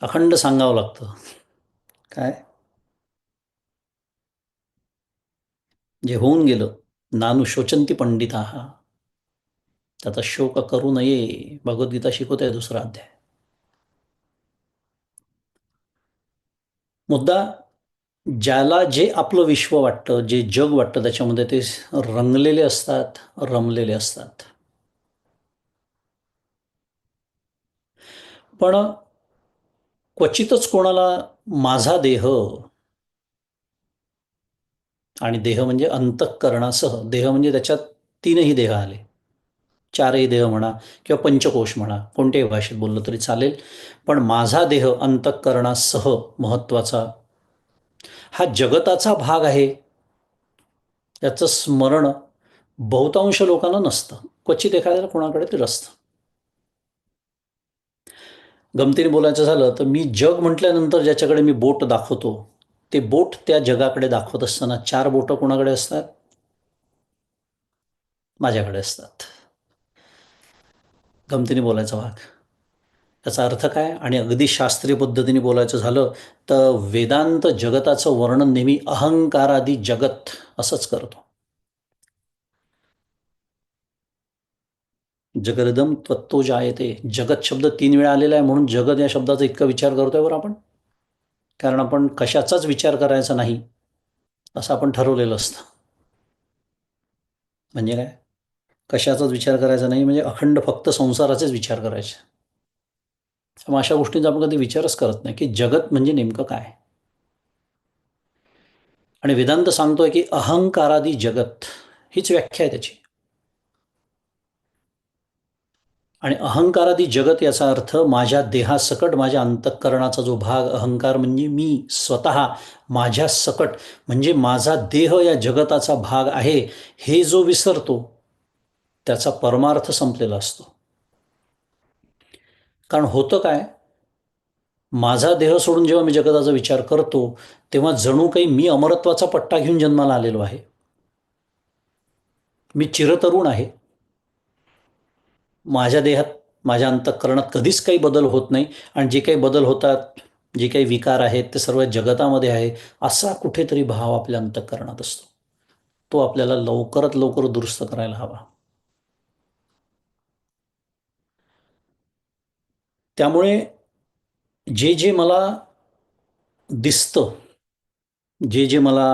अखंड सांगावं लागतं. काय जे होऊन गेलं, नानु शोचंती पंडिता, त्याचा शोक करू नये, भगवद्गीता शिकवत आहे 2रा अध्याय. मुद्दा, ज्याला जे आपलं विश्व वाटतं, जे जग वाटतं, त्याच्यामध्ये ते रंगलेले असतात, रमलेले असतात. पण क्वचितच कोणाला माझा देह, आणि देह म्हणजे अंतःकरणासह, देह म्हणजे त्याच्यात 3ही देह आले, 4ही देह म्हणा किंवा पंचकोश म्हणा, कोणत्याही भाषेत बोललं तरी चालेल, पण माझा देह अंतःकरणासह महत्वाचा, हा जगताचा भाग आहे, याचं स्मरण बहुतांश लोकांना नसतं. क्वचित एखाद्याला कोणाकडे तरी असतं. गमतीने बोलायचं झालं तर मी जग म्हटल्यानंतर ज्याच्याकडे मी बोट दाखवतो, ते बोट त्या जगाकडे दाखवत असताना 4 बोटं कोणाकडे असतात? माझ्याकडे असतात. गमतीने बोलायचा भाग. त्याचा अर्थ काय? आणि अगदी शास्त्रीय पद्धतीने बोलायचं झालं तर वेदांत जगताचं वर्णन नेहमी अहंकारादी जगत असंच करतो. जगदम त्वत्तो जायते, जगत शब्द 3 वेळा आलेला आहे, म्हणून जगत या शब्दाचा इतका विचार करतोय बरं आपण. कारण आपण कशाचाच विचार करायचा नाही असं आपण ठरवलेलं असतं. म्हणजे काय? कशाचाच विचार करायचा नाही म्हणजे अखंड फक्त संसाराचेच विचार करायचे. मग अशा गोष्टींचा आपण कधी विचारच करत नाही की जगत म्हणजे नेमकं काय. आणि वेदांत सांगतोय की अहंकारादी जगत हीच व्याख्या आहे त्याची. आणि अहंकारादी जगत याचा अर्थ माझ्या देहासकट माझ्या अंतःकरणाचा जो भाग, अहंकार म्हणजे मी स्वतः, माझ्या सकट म्हणजे माझा देह या जगताचा भाग आहे, हे जो विसरतो त्याचा परमार्थ संपलेला असतो. कारण होतं काय, माझा देह सोडून जेव्हा मी जगताचा विचार करतो तेव्हा जणू काही मी अमरत्वाचा पट्टा घेऊन जन्माला आलेलो आहे. मी चिरतरुण आहे. माझ्या देहात, माझ्या अंतःकरणात कधीच काही बदल होत नाही, आणि जे काही बदल होतात, जे काही विकार आहेत ते सर्व जगतामध्ये आहे, असा कुठेतरी भाव आपल्या अंतःकरणात असतो. तो आपल्याला लवकरात लवकर दुरुस्त करायला हवा. त्यामुळे जे जे मला दिसतं, जे जे मला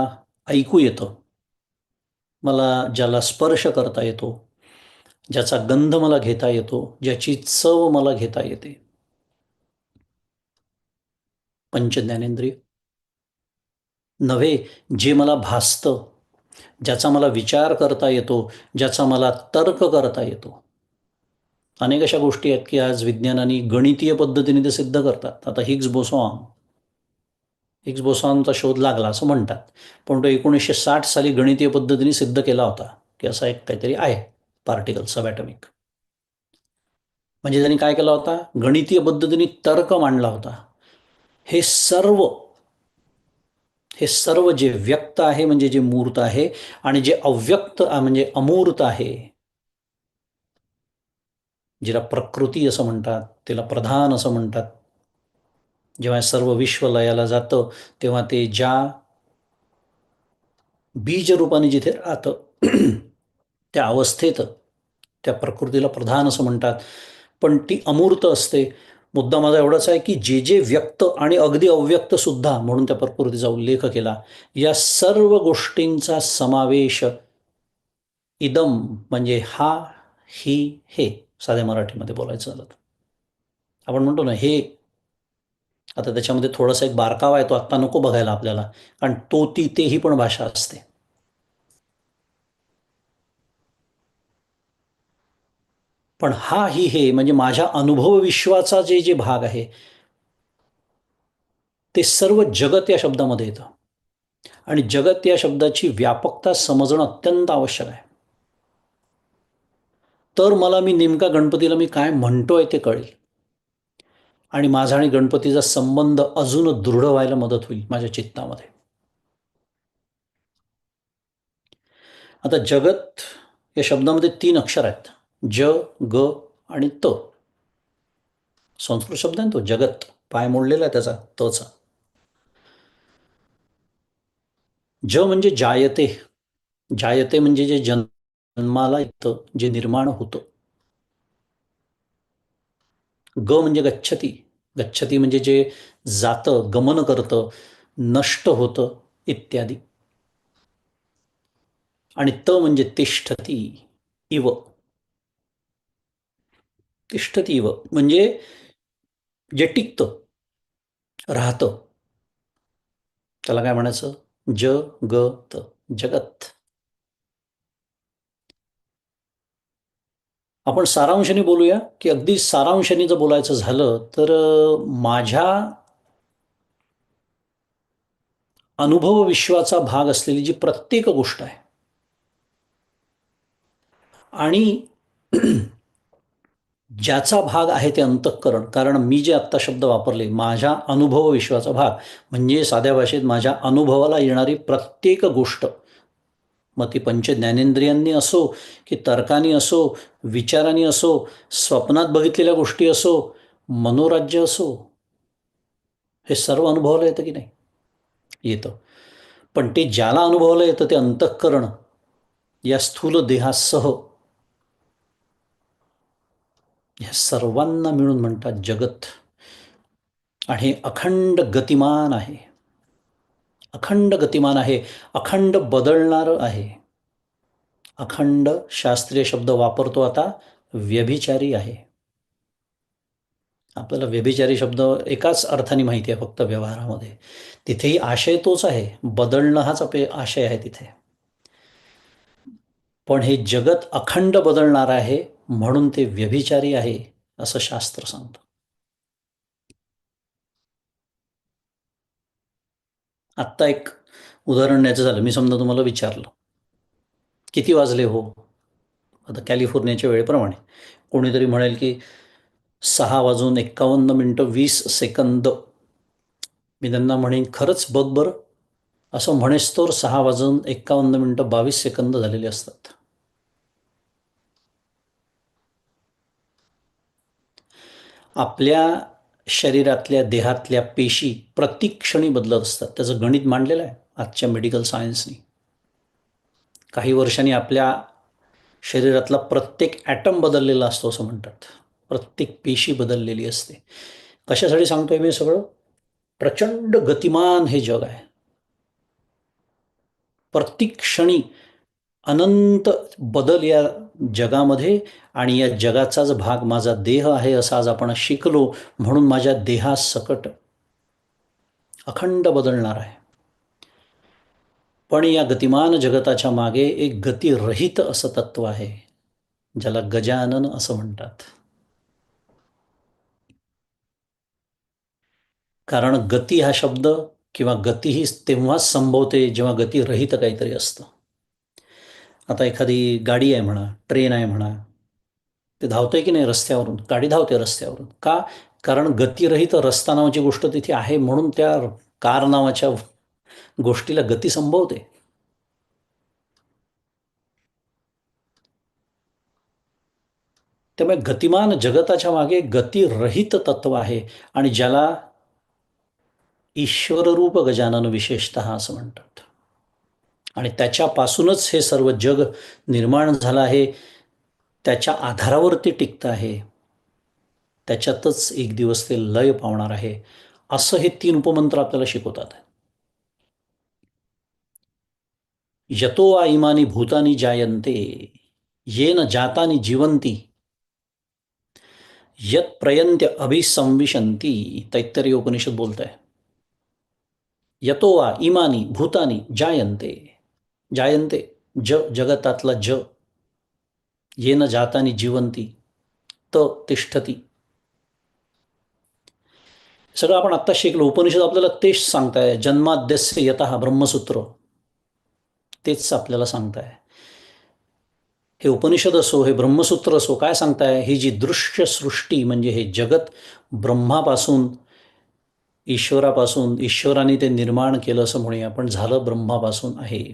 ऐकू येतं, मला ज्याला स्पर्श करता येतो, ज्याचा गंध मला घेता येतो, ज्याची चव मला घेता येते, पंचज्ञानेंद्रिय, नव्हे जे मला भासतं, ज्याचा मला विचार करता येतो, ज्याचा मला तर्क करता येतो. अनेक अशा गोष्टी आहेत की आज विज्ञानाने गणितीय पद्धतीने ते सिद्ध करतात. आता हिग्स बोसॉनचा शोध लागला असं म्हणतात, पण तो 1960 साली गणितीय पद्धतीने सिद्ध केला होता की असा एक काहीतरी आहे पार्टिकल सबॲटॉमिक. म्हणजे त्यांनी काय केला होता, गणितीय पद्धतीने तर्क मांडला होता. हे सर्व हे सर्व जे व्यक्त आहे म्हणजे जे मूर्त आहे, आणि जे अव्यक्त म्हणजे अमूर्त आहे, जिला प्रकृती असं म्हणतात, तिला प्रधान असं म्हणतात. जेव्हा सर्व विश्व लयाला जातं, तेव्हा ते ज्या बीज रूपाने जिथे राहतं त्या अवस्थेत त्या प्रकृतीला प्रधान असं म्हणतात. पण ती अमूर्त असते. मुद्दा माझा एवढाच आहे की जे जे व्यक्त आणि अगदी अव्यक्त सुद्धा म्हणून त्या प्रकृतीचा उल्लेख केला, या सर्व गोष्टींचा समावेश इदम म्हणजे हा, ही, हे, साध्या मराठीमध्ये बोलायचं झालं तर. आपण म्हणतो ना हे, आता त्याच्यामध्ये थोडासा एक बारकावा आहे, तो आत्ता नको बघायला आपल्याला, कारण तो ती ते ही पण भाषा असते. पण हा, ही, हे म्हणजे माझ्या अनुभव विश्वाचा जे जे भाग आहे, ते सर्व जगत या शब्दामध्ये येतं. आणि जगत या शब्दाची व्यापकता समजणं अत्यंत आवश्यक आहे. तर मला मी नेमका गणपतीला मी काय म्हणतोय ते कळेल, आणि माझा आणि गणपतीचा संबंध अजून दृढ व्हायला मदत होईल माझ्या चित्तामध्ये. आता जगत या शब्दामध्ये 3 अक्षर आहेत: ज, ग आणि त. संस्कृत शब्द आहे तो जगत, पाय मोडलेला आहे त्याचा, तचा. ज म्हणजे जायते. जायते म्हणजे जे जन्माला येतं, जे निर्माण होतं. ग म्हणजे गच्छती. गच्छती म्हणजे जे जातं, गमन करतं, नष्ट होतं, इत्यादी. आणि त म्हणजे तिष्ठती इव. तिष्ठती इव म्हणजे जे टिकतं, राहतं, त्याला काय म्हणायचं? ज, ग, त, जगत. आपण सारांशाने बोलूया, की अगदी सारांशाने जर बोलायचं झालं तर माझ्या अनुभव विश्वाचा भाग असलेली जी प्रत्येक गोष्ट आहे, आणि ज्याचा भाग आहे ते अंतःकरण. कारण मी जे आत्ता शब्द वापरले, माझ्या अनुभव विश्वाचा भाग, म्हणजे साध्या भाषेत माझ्या अनुभवाला येणारी प्रत्येक गोष्ट, मग ती पंच ज्ञानेंद्रियांनी असो, की तर्कानी असो, विचारांनी असो, स्वप्नात बघितलेल्या गोष्टी असो, मनोराज्य असो, हे सर्व अनुभवाला येतं की नाही? येतं. पण ते ज्याला अनुभवाला येतं ते अंतःकरण या स्थूल देहासह, ह्या सर्वांना मिळून म्हणतात जगत. आणि हे अखंड गतिमान आहे. अखंड गतिमान आहे, अखंड बदलणारं आहे. अखंड शास्त्रीय शब्द वापरतो आता, व्यभिचारी आहे. आपल्याला व्यभिचारी शब्द एकाच अर्थाने माहिती आहे फक्त व्यवहारामध्ये. तिथेही आशय तोच आहे, बदलणं हाच आशय आहे तिथे. पण हे जगत अखंड बदलणार आहे, म्हणून ते व्यभिचारी आहे असं शास्त्र सांगतं. आत्ता एक उदाहरण द्यायचं झालं, मी समजा तुम्हाला विचारलं, किती वाजले हो? आता कॅलिफोर्नियाच्या वेळेप्रमाणे कोणीतरी म्हणेल की 6:51:20. मी त्यांना म्हणेन, खरंच बघ बरं. असं म्हणेस्तोवर 6:51:22 झालेले असतात. आपल्या शरीरातल्या, देहातल्या पेशी प्रतिक्षणी बदलत असतात. त्याचं गणित मांडलेलं आहे आजच्या मेडिकल सायन्सनी. काही वर्षांनी आपल्या शरीरातला प्रत्येक ॲटम बदललेला असतो असं म्हणतात. प्रत्येक पेशी बदललेली असते. कशासाठी सांगतोय मी सगळं? प्रचंड गतिमान हे जग आहे. प्रत्येक क्षणी अनंत बदल या जगामध्ये, आणि या जगाचाच भाग माझा देह आहे असं आज आपण शिकलो, म्हणून माझ्या देहासकट अखंड बदलणार आहे. पण या गतिमान जगताच्या मागे एक गतिरहित असं तत्व आहे, ज्याला गजानन असं म्हणतात. कारण गती हा शब्द किंवा गती ही तेव्हाच संभवते जेव्हा गतिरहित काहीतरी असतं. आता एखादी गाडी आहे म्हणा, ट्रेन आहे म्हणा, ते धावतंय की नाही रस्त्यावरून? गाडी धावते रस्त्यावरून का? कारण गतिरहित रस्ता नावाची गोष्ट तिथे आहे, म्हणून त्या कार नावाच्या गोष्टीला गती संभवते. त्यामुळे गतिमान जगताच्या मागे गतिरहित तत्व आहे आणि ज्याला ईश्वररूप गजानन विशेषतः असं म्हणतात. आणि त्याच्यापासूनच हे सर्व जग निर्माण झालं आहे. त्याच्या आधारावरती टिकतं आहे. त्याच्यातच एक दिवस ते लय पावणार आहे, असं हे 3 उपमंत्र आपल्याला शिकवतात. यतो वा इमानी भूतानी जायन्ते, येन जातानी जीवन्ति, यत प्रयन्त्य अभिसंविशन्ति. तैत्तरीय उपनिषद बोलत आहे. यतो वा इमानी भूतानी जायन्ते, जायन्ते जगतातला येन जातानी जीवन्ति, तिष्ठती. सगळं आपण आत्ता शिकलो. उपनिषद आपल्याला तेच सांगताय. जन्माद्यस्य यतः ब्रह्मसूत्र तेच आपल्याला सांगताय. हे उपनिषद असो, हे ब्रह्मसूत्र असो, काय सांगताय? ही जी दृश्य सृष्टी म्हणजे हे जगत ब्रह्मापासून, ईश्वरापासून, ईश्वराने ते निर्माण केलं असं म्हणूया, पण झालं ब्रह्मापासून आहे.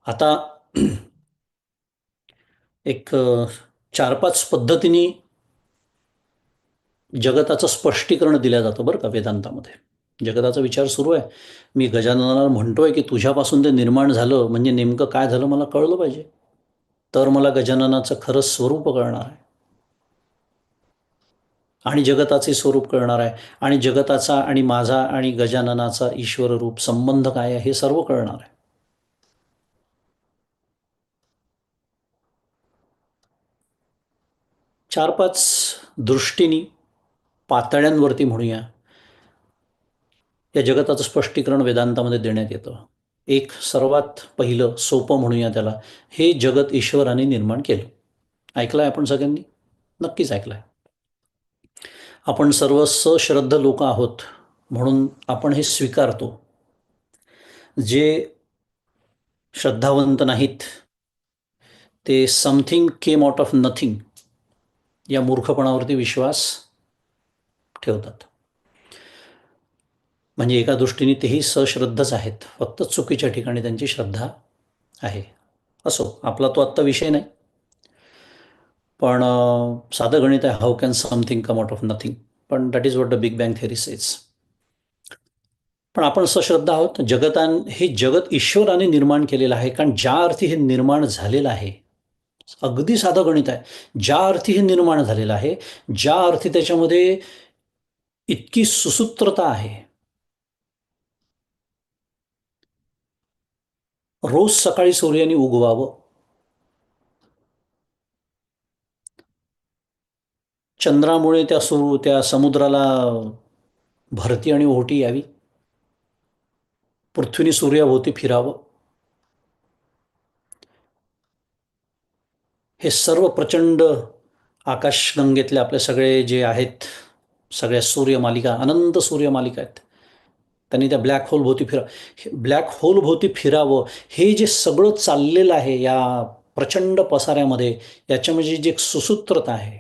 आता एक 4-5 पद्धतीने जगताचं स्पष्टीकरण दिलं जातं बरं का वेदांतामध्ये. जगताचा विचार सुरू आहे. मी गजाननाला म्हणतोय की तुझ्यापासून ते निर्माण झालं म्हणजे नेमकं काय झालं मला कळलं पाहिजे, तर मला गजाननाचं खरं स्वरूप कळणार आहे आणि जगताचे स्वरूप कळणार आहे आणि जगताचा आणि माझा आणि गजाननाचा ईश्वर रूप संबंध काय आहे हे सर्व कळणार आहे. 4-5 दृष्टींनी, पातळ्यांवरती म्हणूया, या जगताचं स्पष्टीकरण वेदांतामध्ये देण्यात येतं. एक सर्वात पहिलं सोपं म्हणूया त्याला, हे जगत ईश्वराने निर्माण केलं. ऐकलंय आपण सगळ्यांनी? नक्कीच ऐकलंय. आपण सर्व सश्रद्ध लोक आहोत म्हणून आपण हे स्वीकारतो. जे श्रद्धावंत नाहीत ते something came out of nothing या मूर्खपणावरती विश्वास ठेवतात. म्हणजे एका दृष्टीने तेही सश्रद्धच आहेत, फक्त चुकीच्या ठिकाणी त्यांची श्रद्धा आहे. असो, आपला तो आत्ता विषय नाही. पण साधं गणित आहे, how can something come out of nothing. पण that is what the Big Bang theory says. पण आपण सश्रद्धा आहोत. हे जगत ईश्वराने निर्माण केलेलं आहे. कारण ज्या अर्थी हे निर्माण झालेलं आहे, अगदी साधं गणित आहे, ज्या अर्थी हे निर्माण झालेलं आहे, ज्या अर्थी त्याच्यामध्ये इतकी सुसूत्रता आहे, रोज सकाळी सूर्याने उगवावं, चंद्रामुळे त्या समुद्राला भरती आणि ओहोटी यावी, पृथ्वीने सूर्याभोवती फिरावं, हे सर्व प्रचंड आकाशगंगेतले आपले सगळे जे आहेत, सगळ्या सूर्यमालिका, अनंत सूर्यमालिका आहेत, त्यांनी त्या ब्लॅक होल भोवती फिरावं, हे जे सगळं चाललेलं आहे या प्रचंड पसाऱ्यामध्ये, याच्यामध्ये जी एक सुसूत्रता आहे,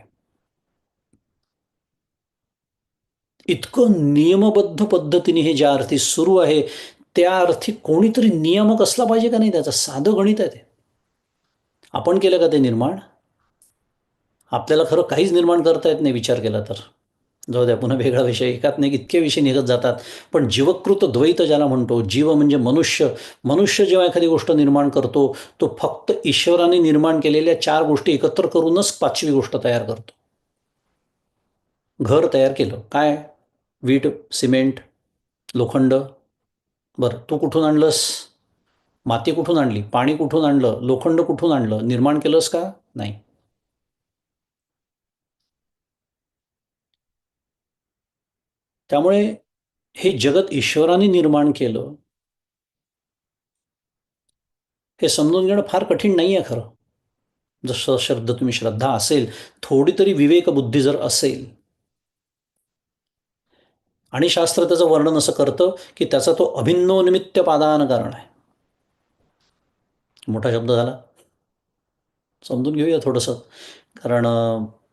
इतकं नियमबद्ध पद्धतीने हे ज्या अर्थी सुरू आहे, त्या अर्थी कोणीतरी नियमक असला पाहिजे का नाही? त्याचं साधं गणित आहे ते. आपण केलं का ते निर्माण? आपल्याला खरं काहीच निर्माण करता येत नाही विचार केला तर. जाऊ द्या, पुन्हा वेगळा विषय. एकात नाही इतके विषय निघत जातात. पण जीवकृत द्वैत ज्याला म्हणतो, जीव म्हणजे मनुष्य. मनुष्य जेव्हा एखादी गोष्ट निर्माण करतो, तो फक्त ईश्वराने निर्माण केलेल्या 4 गोष्टी एकत्र करूनच 5वी गोष्ट तयार करतो. घर तयार केलं, काय? वीट, सिमेंट, लोखंड. बरं, तू कुठून आणलंस? माती कुठून आणली? पाणी कुठून आणलं? लोखंड कुठून आणलं? निर्माण केलंस का? नाही. त्यामुळे हे जगत ईश्वराने निर्माण केलं, हे समजून घेणं फार कठीण नाही आहे खरं. जसं तुम्ही श्रद्धा असेल, थोडी तरी विवेकबुद्धी जर असेल, आणि शास्त्र त्याचं वर्णन असं करतं की त्याचा तो अभिन्नोनिमित्त पादान कारण आहे. मोठा शब्द झाला, समजून घेऊया थोडंसं. कारण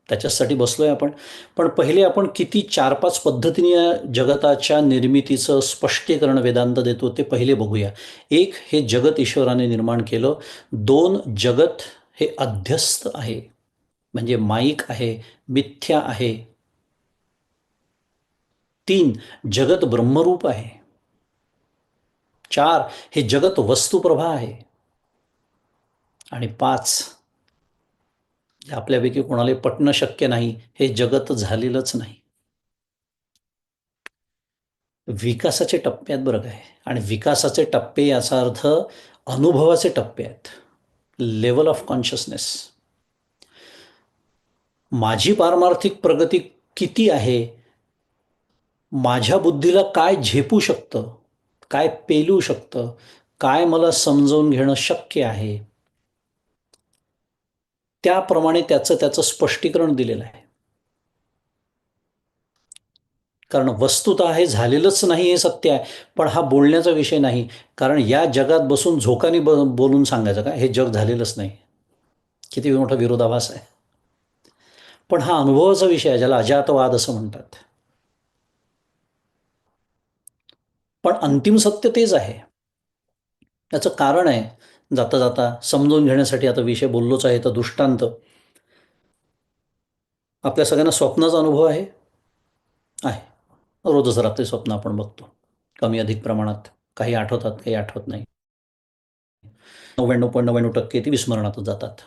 त्याच्यासाठी बसलोय आपण. पण पहिले आपण किती 4-5 पद्धतीने या जगताच्या निर्मितीचं स्पष्टीकरण वेदांत देतो ते पहिले बघूया. एक, हे जगत ईश्वराने निर्माण केलं. दोन, जगत हे अध्यस्त आहे, म्हणजे माईक आहे, मिथ्या आहे. तीन, जगत ब्रह्मरूप आहे. चार, हे जगत वस्तुप्रभा आहे. आणि पाच, आपल्यापैकी कोणाला पटणं शक्य नाही, हे जगत झालेलंच नाही. विकासाचे टप्पे आहेत बरं काय. आणि विकासाचे टप्पे याचा अर्थ अनुभवाचे टप्पे आहेत, लेवल ऑफ कॉन्शियसनेस. माझी पारमार्थिक प्रगती किती आहे, माझ्या बुद्धीला काय झेपू शकतं, काय पेलू शकतं, काय मला समजून घेणं शक्य आहे, त्याप्रमाणे त्याचं त्याचं स्पष्टीकरण दिलेलं आहे. कारण वस्तुतः हे झालेलंच नाही हे सत्य आहे. पण हा बोलण्याचा विषय नाही. कारण या जगात बसून झोकानी बोलून सांगायचं का हे जग झालेलंच नाही, किती मोठा विरोधाभास आहे. पण हा अनुभवाचा विषय आहे, ज्याला अजातवाद असं म्हणतात. पण अंतिम सत्य तेच आहे. याचं कारण आहे, जाता जाता समजून घेण्यासाठी आता विषय बोललोच आहे तर दृष्टांत. आपल्या सगळ्यांना स्वप्नाचा अनुभव आहे. रोजच रात्री स्वप्न आपण बघतो, कमी अधिक प्रमाणात. काही आठवतात, काही आठवत नाही. 99.99% ती विस्मरणातच जातात.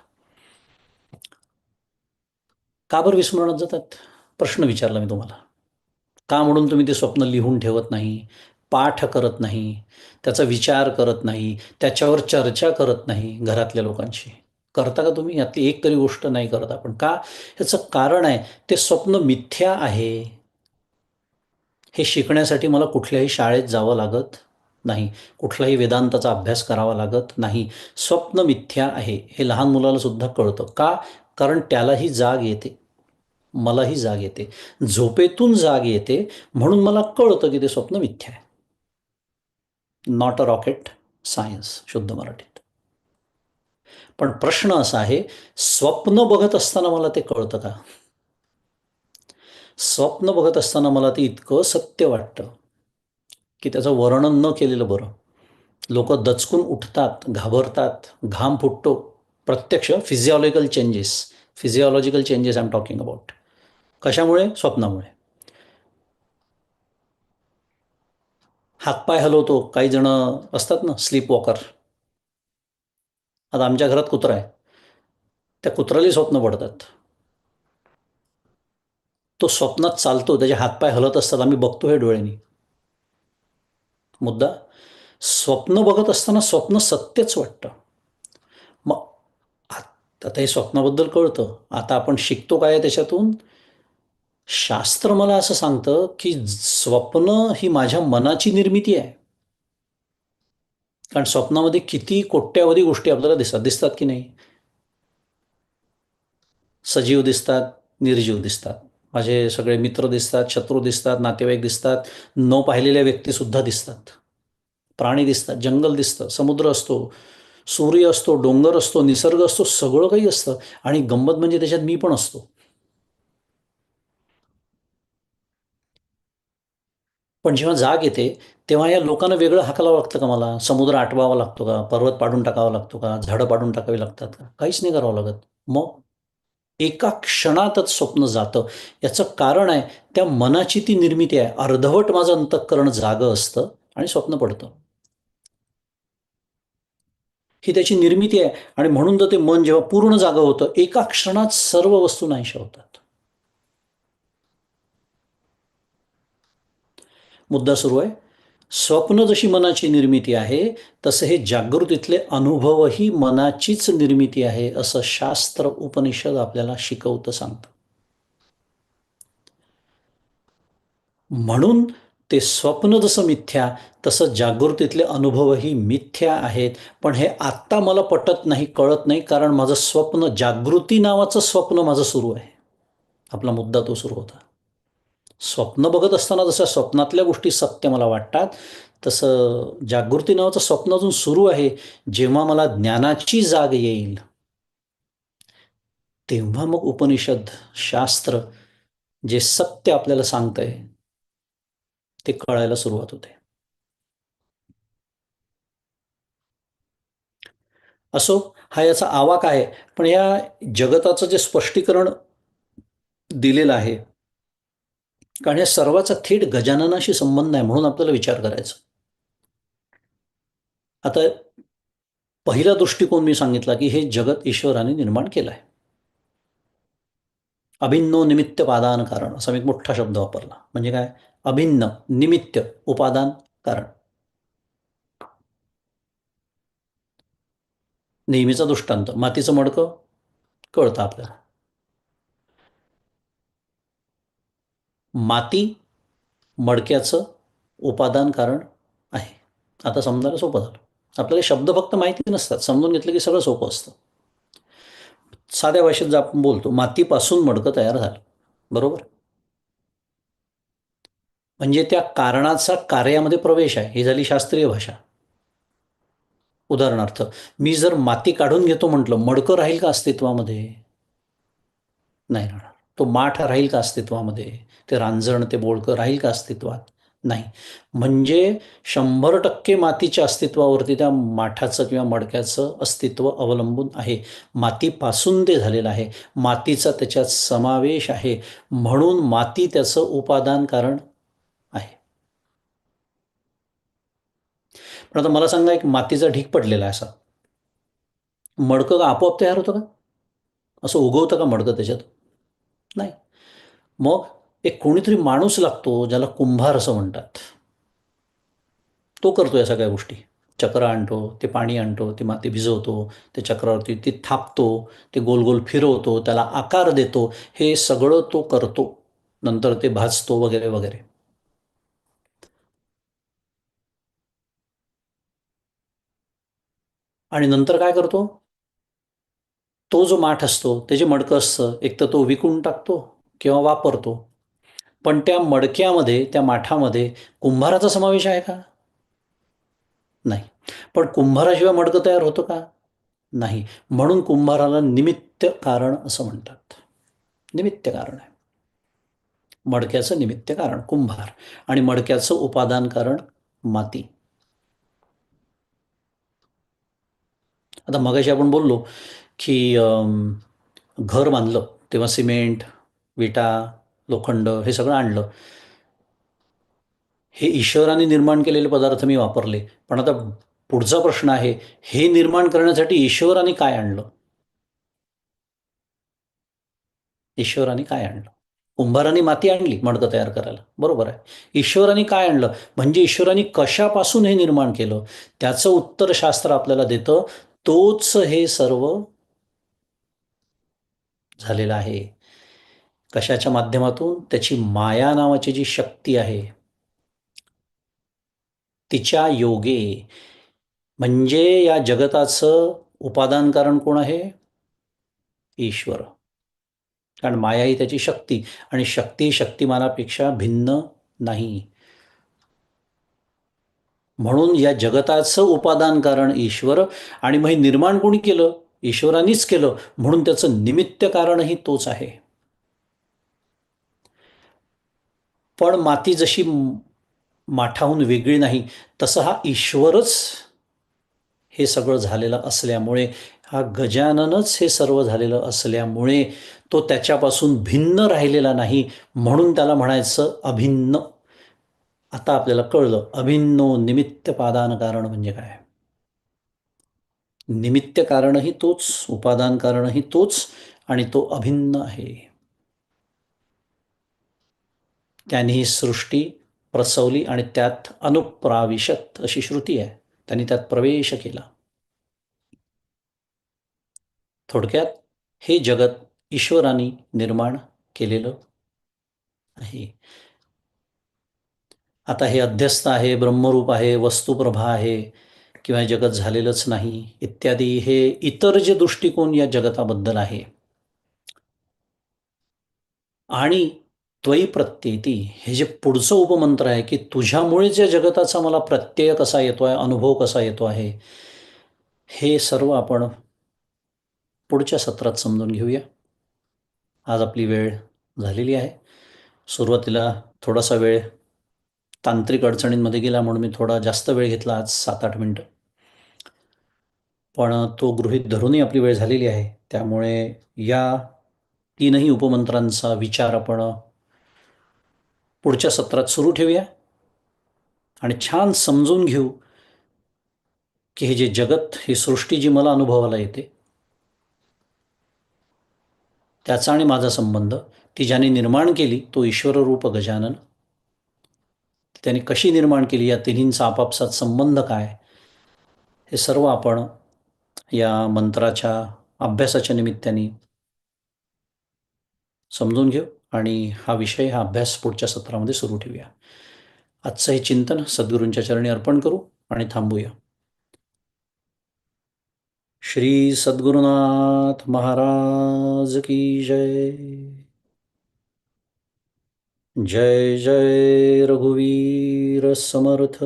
का बरं विस्मरणात जातात? प्रश्न विचारला मी तुम्हाला. का म्हणून तुम्ही ते स्वप्न लिहून ठेवत नाही, पाठ करत नाही, त्याचा विचार करत नाही, त्याच्यावर चर्चा करत नाही घरातल्या लोकांशी? करता का तुम्ही? यातली एक तरी गोष्ट नाही करत आपण. का? ह्याचं कारण आहे, ते स्वप्न मिथ्या आहे. हे शिकण्यासाठी मला कुठल्याही शाळेत जावं लागत नाही, कुठलाही वेदांताचा अभ्यास करावा लागत नाही. स्वप्न मिथ्या आहे हे लहान मुलाला सुद्धा कळतं. का? कारण त्यालाही जाग येते, मलाही जाग येते, झोपेतून जाग येते, म्हणून मला कळतं की ते स्वप्न मिथ्या आहे. नॉट अ रॉकेट सायन्स, शुद्ध मराठीत. पण प्रश्न असा आहे, स्वप्न बघत असताना मला ते कळतं का? स्वप्न बघत असताना मला ते इतकं सत्य वाटतं की त्याचं वर्णन न केलेलं बरं. लोक दचकून उठतात, घाबरतात, घाम फुटतो. प्रत्यक्ष physiological changes I am talking about. कशामुळे? स्वप्नामुळे. हातपाय हलवतो, काही जण असतात ना स्लीप वॉकर. आता आमच्या घरात कुत्रा आहे, त्या कुत्र्यालाही स्वप्न पडतात. तो स्वप्नात चालतो, त्याचे हातपाय हलत असतात, आम्ही बघतो हे डोळ्यांनी. मुद्दा, स्वप्न बघत असताना स्वप्न सत्यच वाटतं. मग आता हे स्वप्नाबद्दल कळतं. आता आपण शिकतो काय त्याच्यातून? शास्त्र मला असं सांगतं की स्वप्न ही माझ्या मनाची निर्मिती आहे. कारण स्वप्नामध्ये किती कोट्यावधी गोष्टी आपल्याला दिसतात की नाही? सजीव दिसतात, निर्जीव दिसतात, माझे सगळे मित्र दिसतात, शत्रू दिसतात, नातेवाईक दिसतात, न पाहिलेल्या व्यक्तीसुद्धा दिसतात, प्राणी दिसतात, जंगल दिसतं, समुद्र असतो, सूर्य असतो, डोंगर असतो, निसर्ग असतो, सगळं काही असतं. आणि गंमत म्हणजे त्याच्यात मी पण असतो. पण जेव्हा जाग येते तेव्हा या लोकांना वेगळं हाकालावं लागतं का? मला समुद्र आटवावा लागतो का? पर्वत पाडून टाकावा लागतो का? झाडं पाडून टाकावी लागतात का? काहीच नाही करावं लागत. मग एका क्षणातच स्वप्न जातं. याचं कारण आहे, त्या मनाची ती निर्मिती आहे. अर्धवट माझं अंतःकरण जागं असतं आणि स्वप्न पडतं, ही त्याची निर्मिती आहे. आणि म्हणून तर ते मन जेव्हा पूर्ण जागं होतं, एका क्षणात सर्व वस्तू नाहीशा होतात. मुद्दा सुरू आहे. स्वप्न जशी मनाची निर्मिती आहे, तसं हे जागृतीतले अनुभवही मनाचीच निर्मिती आहे, असं शास्त्र उपनिषद आपल्याला शिकवतं, सांगतं. म्हणून ते स्वप्न जसं मिथ्या, तसं जागृतीतले अनुभवही मिथ्या आहेत. पण हे आत्ता मला पटत नाही, कळत नाही, कारण माझं स्वप्न, जागृती नावाचं स्वप्न माझं सुरू आहे. आपला मुद्दा तो सुरू होता. स्वप्न बघत असताना जसं स्वप्नातल्या गोष्टी सत्य मला वाटतात, तसं जागृती नावाचं स्वप्न अजून सुरू आहे. जेव्हा मला ज्ञानाची जाग येईल, तेव्हा मग उपनिषद शास्त्र जे सत्य आपल्याला सांगतंय ते कळायला सुरुवात होते. असो, हा याचा आवाक आहे. पण या जगताचं जे स्पष्टीकरण दिलेलं आहे, कारण या सर्वाचा थेट गजाननाशी संबंध आहे, म्हणून आपल्याला विचार करायचा. आता पहिला दृष्टिकोन मी सांगितला की हे जगत ईश्वराने निर्माण केलं आहे. अभिन्नो निमित्त पादान कारण असा मी एक मोठा शब्द वापरला. म्हणजे काय? अभिन्न, निमित्त, उपादान, कारण. नेहमीचा दृष्टांत, मातीचं मडकं कळतं आपल्याला. माती मडक्याचं उपादान कारण आहे. आता समजायला सोपं झालं. आपल्याला शब्द फक्त माहिती नसतात, समजून घेतलं की सगळं सोपं असतं. साध्या भाषेत जर आपण बोलतो, मातीपासून मडकं तयार झालं, बरोबर? म्हणजे त्या कारणाचा कार्यामध्ये प्रवेश आहे, ही झाली शास्त्रीय भाषा. उदाहरणार्थ, मी जर माती काढून घेतो म्हटलं, मडकं राहील का अस्तित्वामध्ये? नाही राहणार. तो माठ राहील का अस्तित्वामध्ये? ते रांजण, ते बोळकं राहील का अस्तित्वात? नाही. म्हणजे 100% मातीच्या अस्तित्वावरती त्या माठाचं किंवा मडक्याचं अस्तित्व अवलंबून आहे. मातीपासून ते झालेलं आहे, मातीचा त्याच्यात समावेश आहे, म्हणून माती त्याचं उपादान कारण आहे. पण आता मला सांगा, एक मातीचा ढीग पडलेला आहे असा, मडकं का आपोआप तयार होतं का? असं उगवतं का मडकं त्याच्यात? नाही. मग एक कोणीतरी माणूस लागतो, ज्याला कुंभार असं म्हणतात. तो करतो या सगळ्या गोष्टी. चक्र आणतो, ते पाणी आणतो, ती माती भिजवतो, ते चक्रावरती ती थापतो, ते गोल गोल फिरवतो, त्याला आकार देतो, हे सगळं तो करतो. नंतर ते भाजतो वगैरे वगैरे. आणि नंतर काय करतो? तो जो माठ असतो, ते जे मडकं असतं, एक तर तो विकून टाकतो किंवा वापरतो. पण त्या मडक्यामध्ये, त्या माठामध्ये कुंभाराचा समावेश आहे का? नाही. पण कुंभाराशिवाय मडकं तयार होतं का? नाही. म्हणून कुंभाराला निमित्त कारण असं म्हणतात. निमित्त कारण आहे. मडक्याचं निमित्त कारण कुंभार आणि मडक्याचं उपादान कारण माती. आता मगाशी आपण बोललो की घर बांधलं तेव्हा सिमेंट, विटा, लोखंड हे सगळं आणलं. हे ईश्वराने निर्माण केलेले पदार्थ मी वापरले. पण आता पुढचा प्रश्न आहे, हे निर्माण करण्यासाठी ईश्वराने काय आणलं? ईश्वराने काय आणलं? कुंभाराने माती आणली मडकं तयार करायला, बरोबर आहे. ईश्वराने काय आणलं? म्हणजे ईश्वराने कशापासून हे निर्माण केलं? त्याचं उत्तर शास्त्र आपल्याला देतं. तोच हे सर्व झालेलं आहे. कशाच्या माध्यमातून? त्याची माया नावाची जी शक्ती आहे, तिच्या योगे. म्हणजे या जगताचं उपादान कारण कोण आहे? ईश्वर. कारण माया ही त्याची शक्ती, आणि शक्ती शक्तिमानापेक्षा भिन्न नाही. म्हणून या जगताचं उपादान कारण ईश्वर. आणि मग हे निर्माण कोणी केलं? ईश्वरानेच केलं, म्हणून त्याचं निमित्त कारणही तोच आहे. पण माती जशी माठाहून वेगळी नाही, तसं हा ईश्वरच हे सगळं झालेलं असल्यामुळे, हा गजाननच हे सर्व झालेलं असल्यामुळे तो त्याच्यापासून भिन्न राहिलेला नाही, म्हणून त्याला म्हणायचं अभिन्न. आता आपल्याला कळलं, अभिन्नो निमित्त पादान कारण म्हणजे काय. निमित्त कारणही तोच, उपादान कारणही तोच, आणि तो अभिन्न आहे. त्यांनी ही सृष्टी प्रसवली आणि त्यात अनुप्राविशत अशी श्रुती आहे. त्यांनी त्यात प्रवेश केला. थोडक्यात हे जगत ईश्वराने निर्माण केलेलं आहे. आता हे अध्यस्त आहे, ब्रह्मरूप आहे, वस्तुप्रभा आहे, किंवा हे जगत झालेलंच नाही इत्यादी, हे इतर जे दृष्टिकोन या जगताबद्दल आहे. आणि त्वयी प्रत्येती, हे जे पुढचं उपमंत्र आहे की तुझ्यामुळेच या जगताचा मला प्रत्यय कसा येतो आहे, अनुभव कसा येतो आहे, हे सर्व आपण पुढच्या सत्रात समजून घेऊया. आज आपली वेळ झालेली आहे. सुरुवातीला थोडासा वेळ तांत्रिक अडचणींमध्ये गेला म्हणून मी थोडा जास्त वेळ घेतला आज 7-8 मिनटं. पण तो गृहीत धरूनही आपली वेळ झालेली आहे. त्यामुळे या तीनही उपमंत्रांचा विचार आपण पुढच्या सत्रात सुरू ठेवूया आणि छान समजून घेऊ की हे जे जगत, ही सृष्टी जी मला अनुभवाला येते, त्याचा आणि माझा संबंध, ती ज्याने निर्माण केली तो ईश्वररूप गजानन, त्याने कशी निर्माण केली, या तिन्हींचा आपापसात संबंध काय, हे सर्व आपण या मंत्राच्या अभ्यासाच्या निमित्ताने समजून घेऊ आणि हा विषय, हा अभ्यास पुढच्या सत्रामध्ये सुरू ठेवूया. आजचं हे चिंतन सद्गुरूंच्या चरणी अर्पण करू आणि थांबूया. श्री सद्गुरुनाथ महाराज की जय. जय जय रघुवीर समर्थ.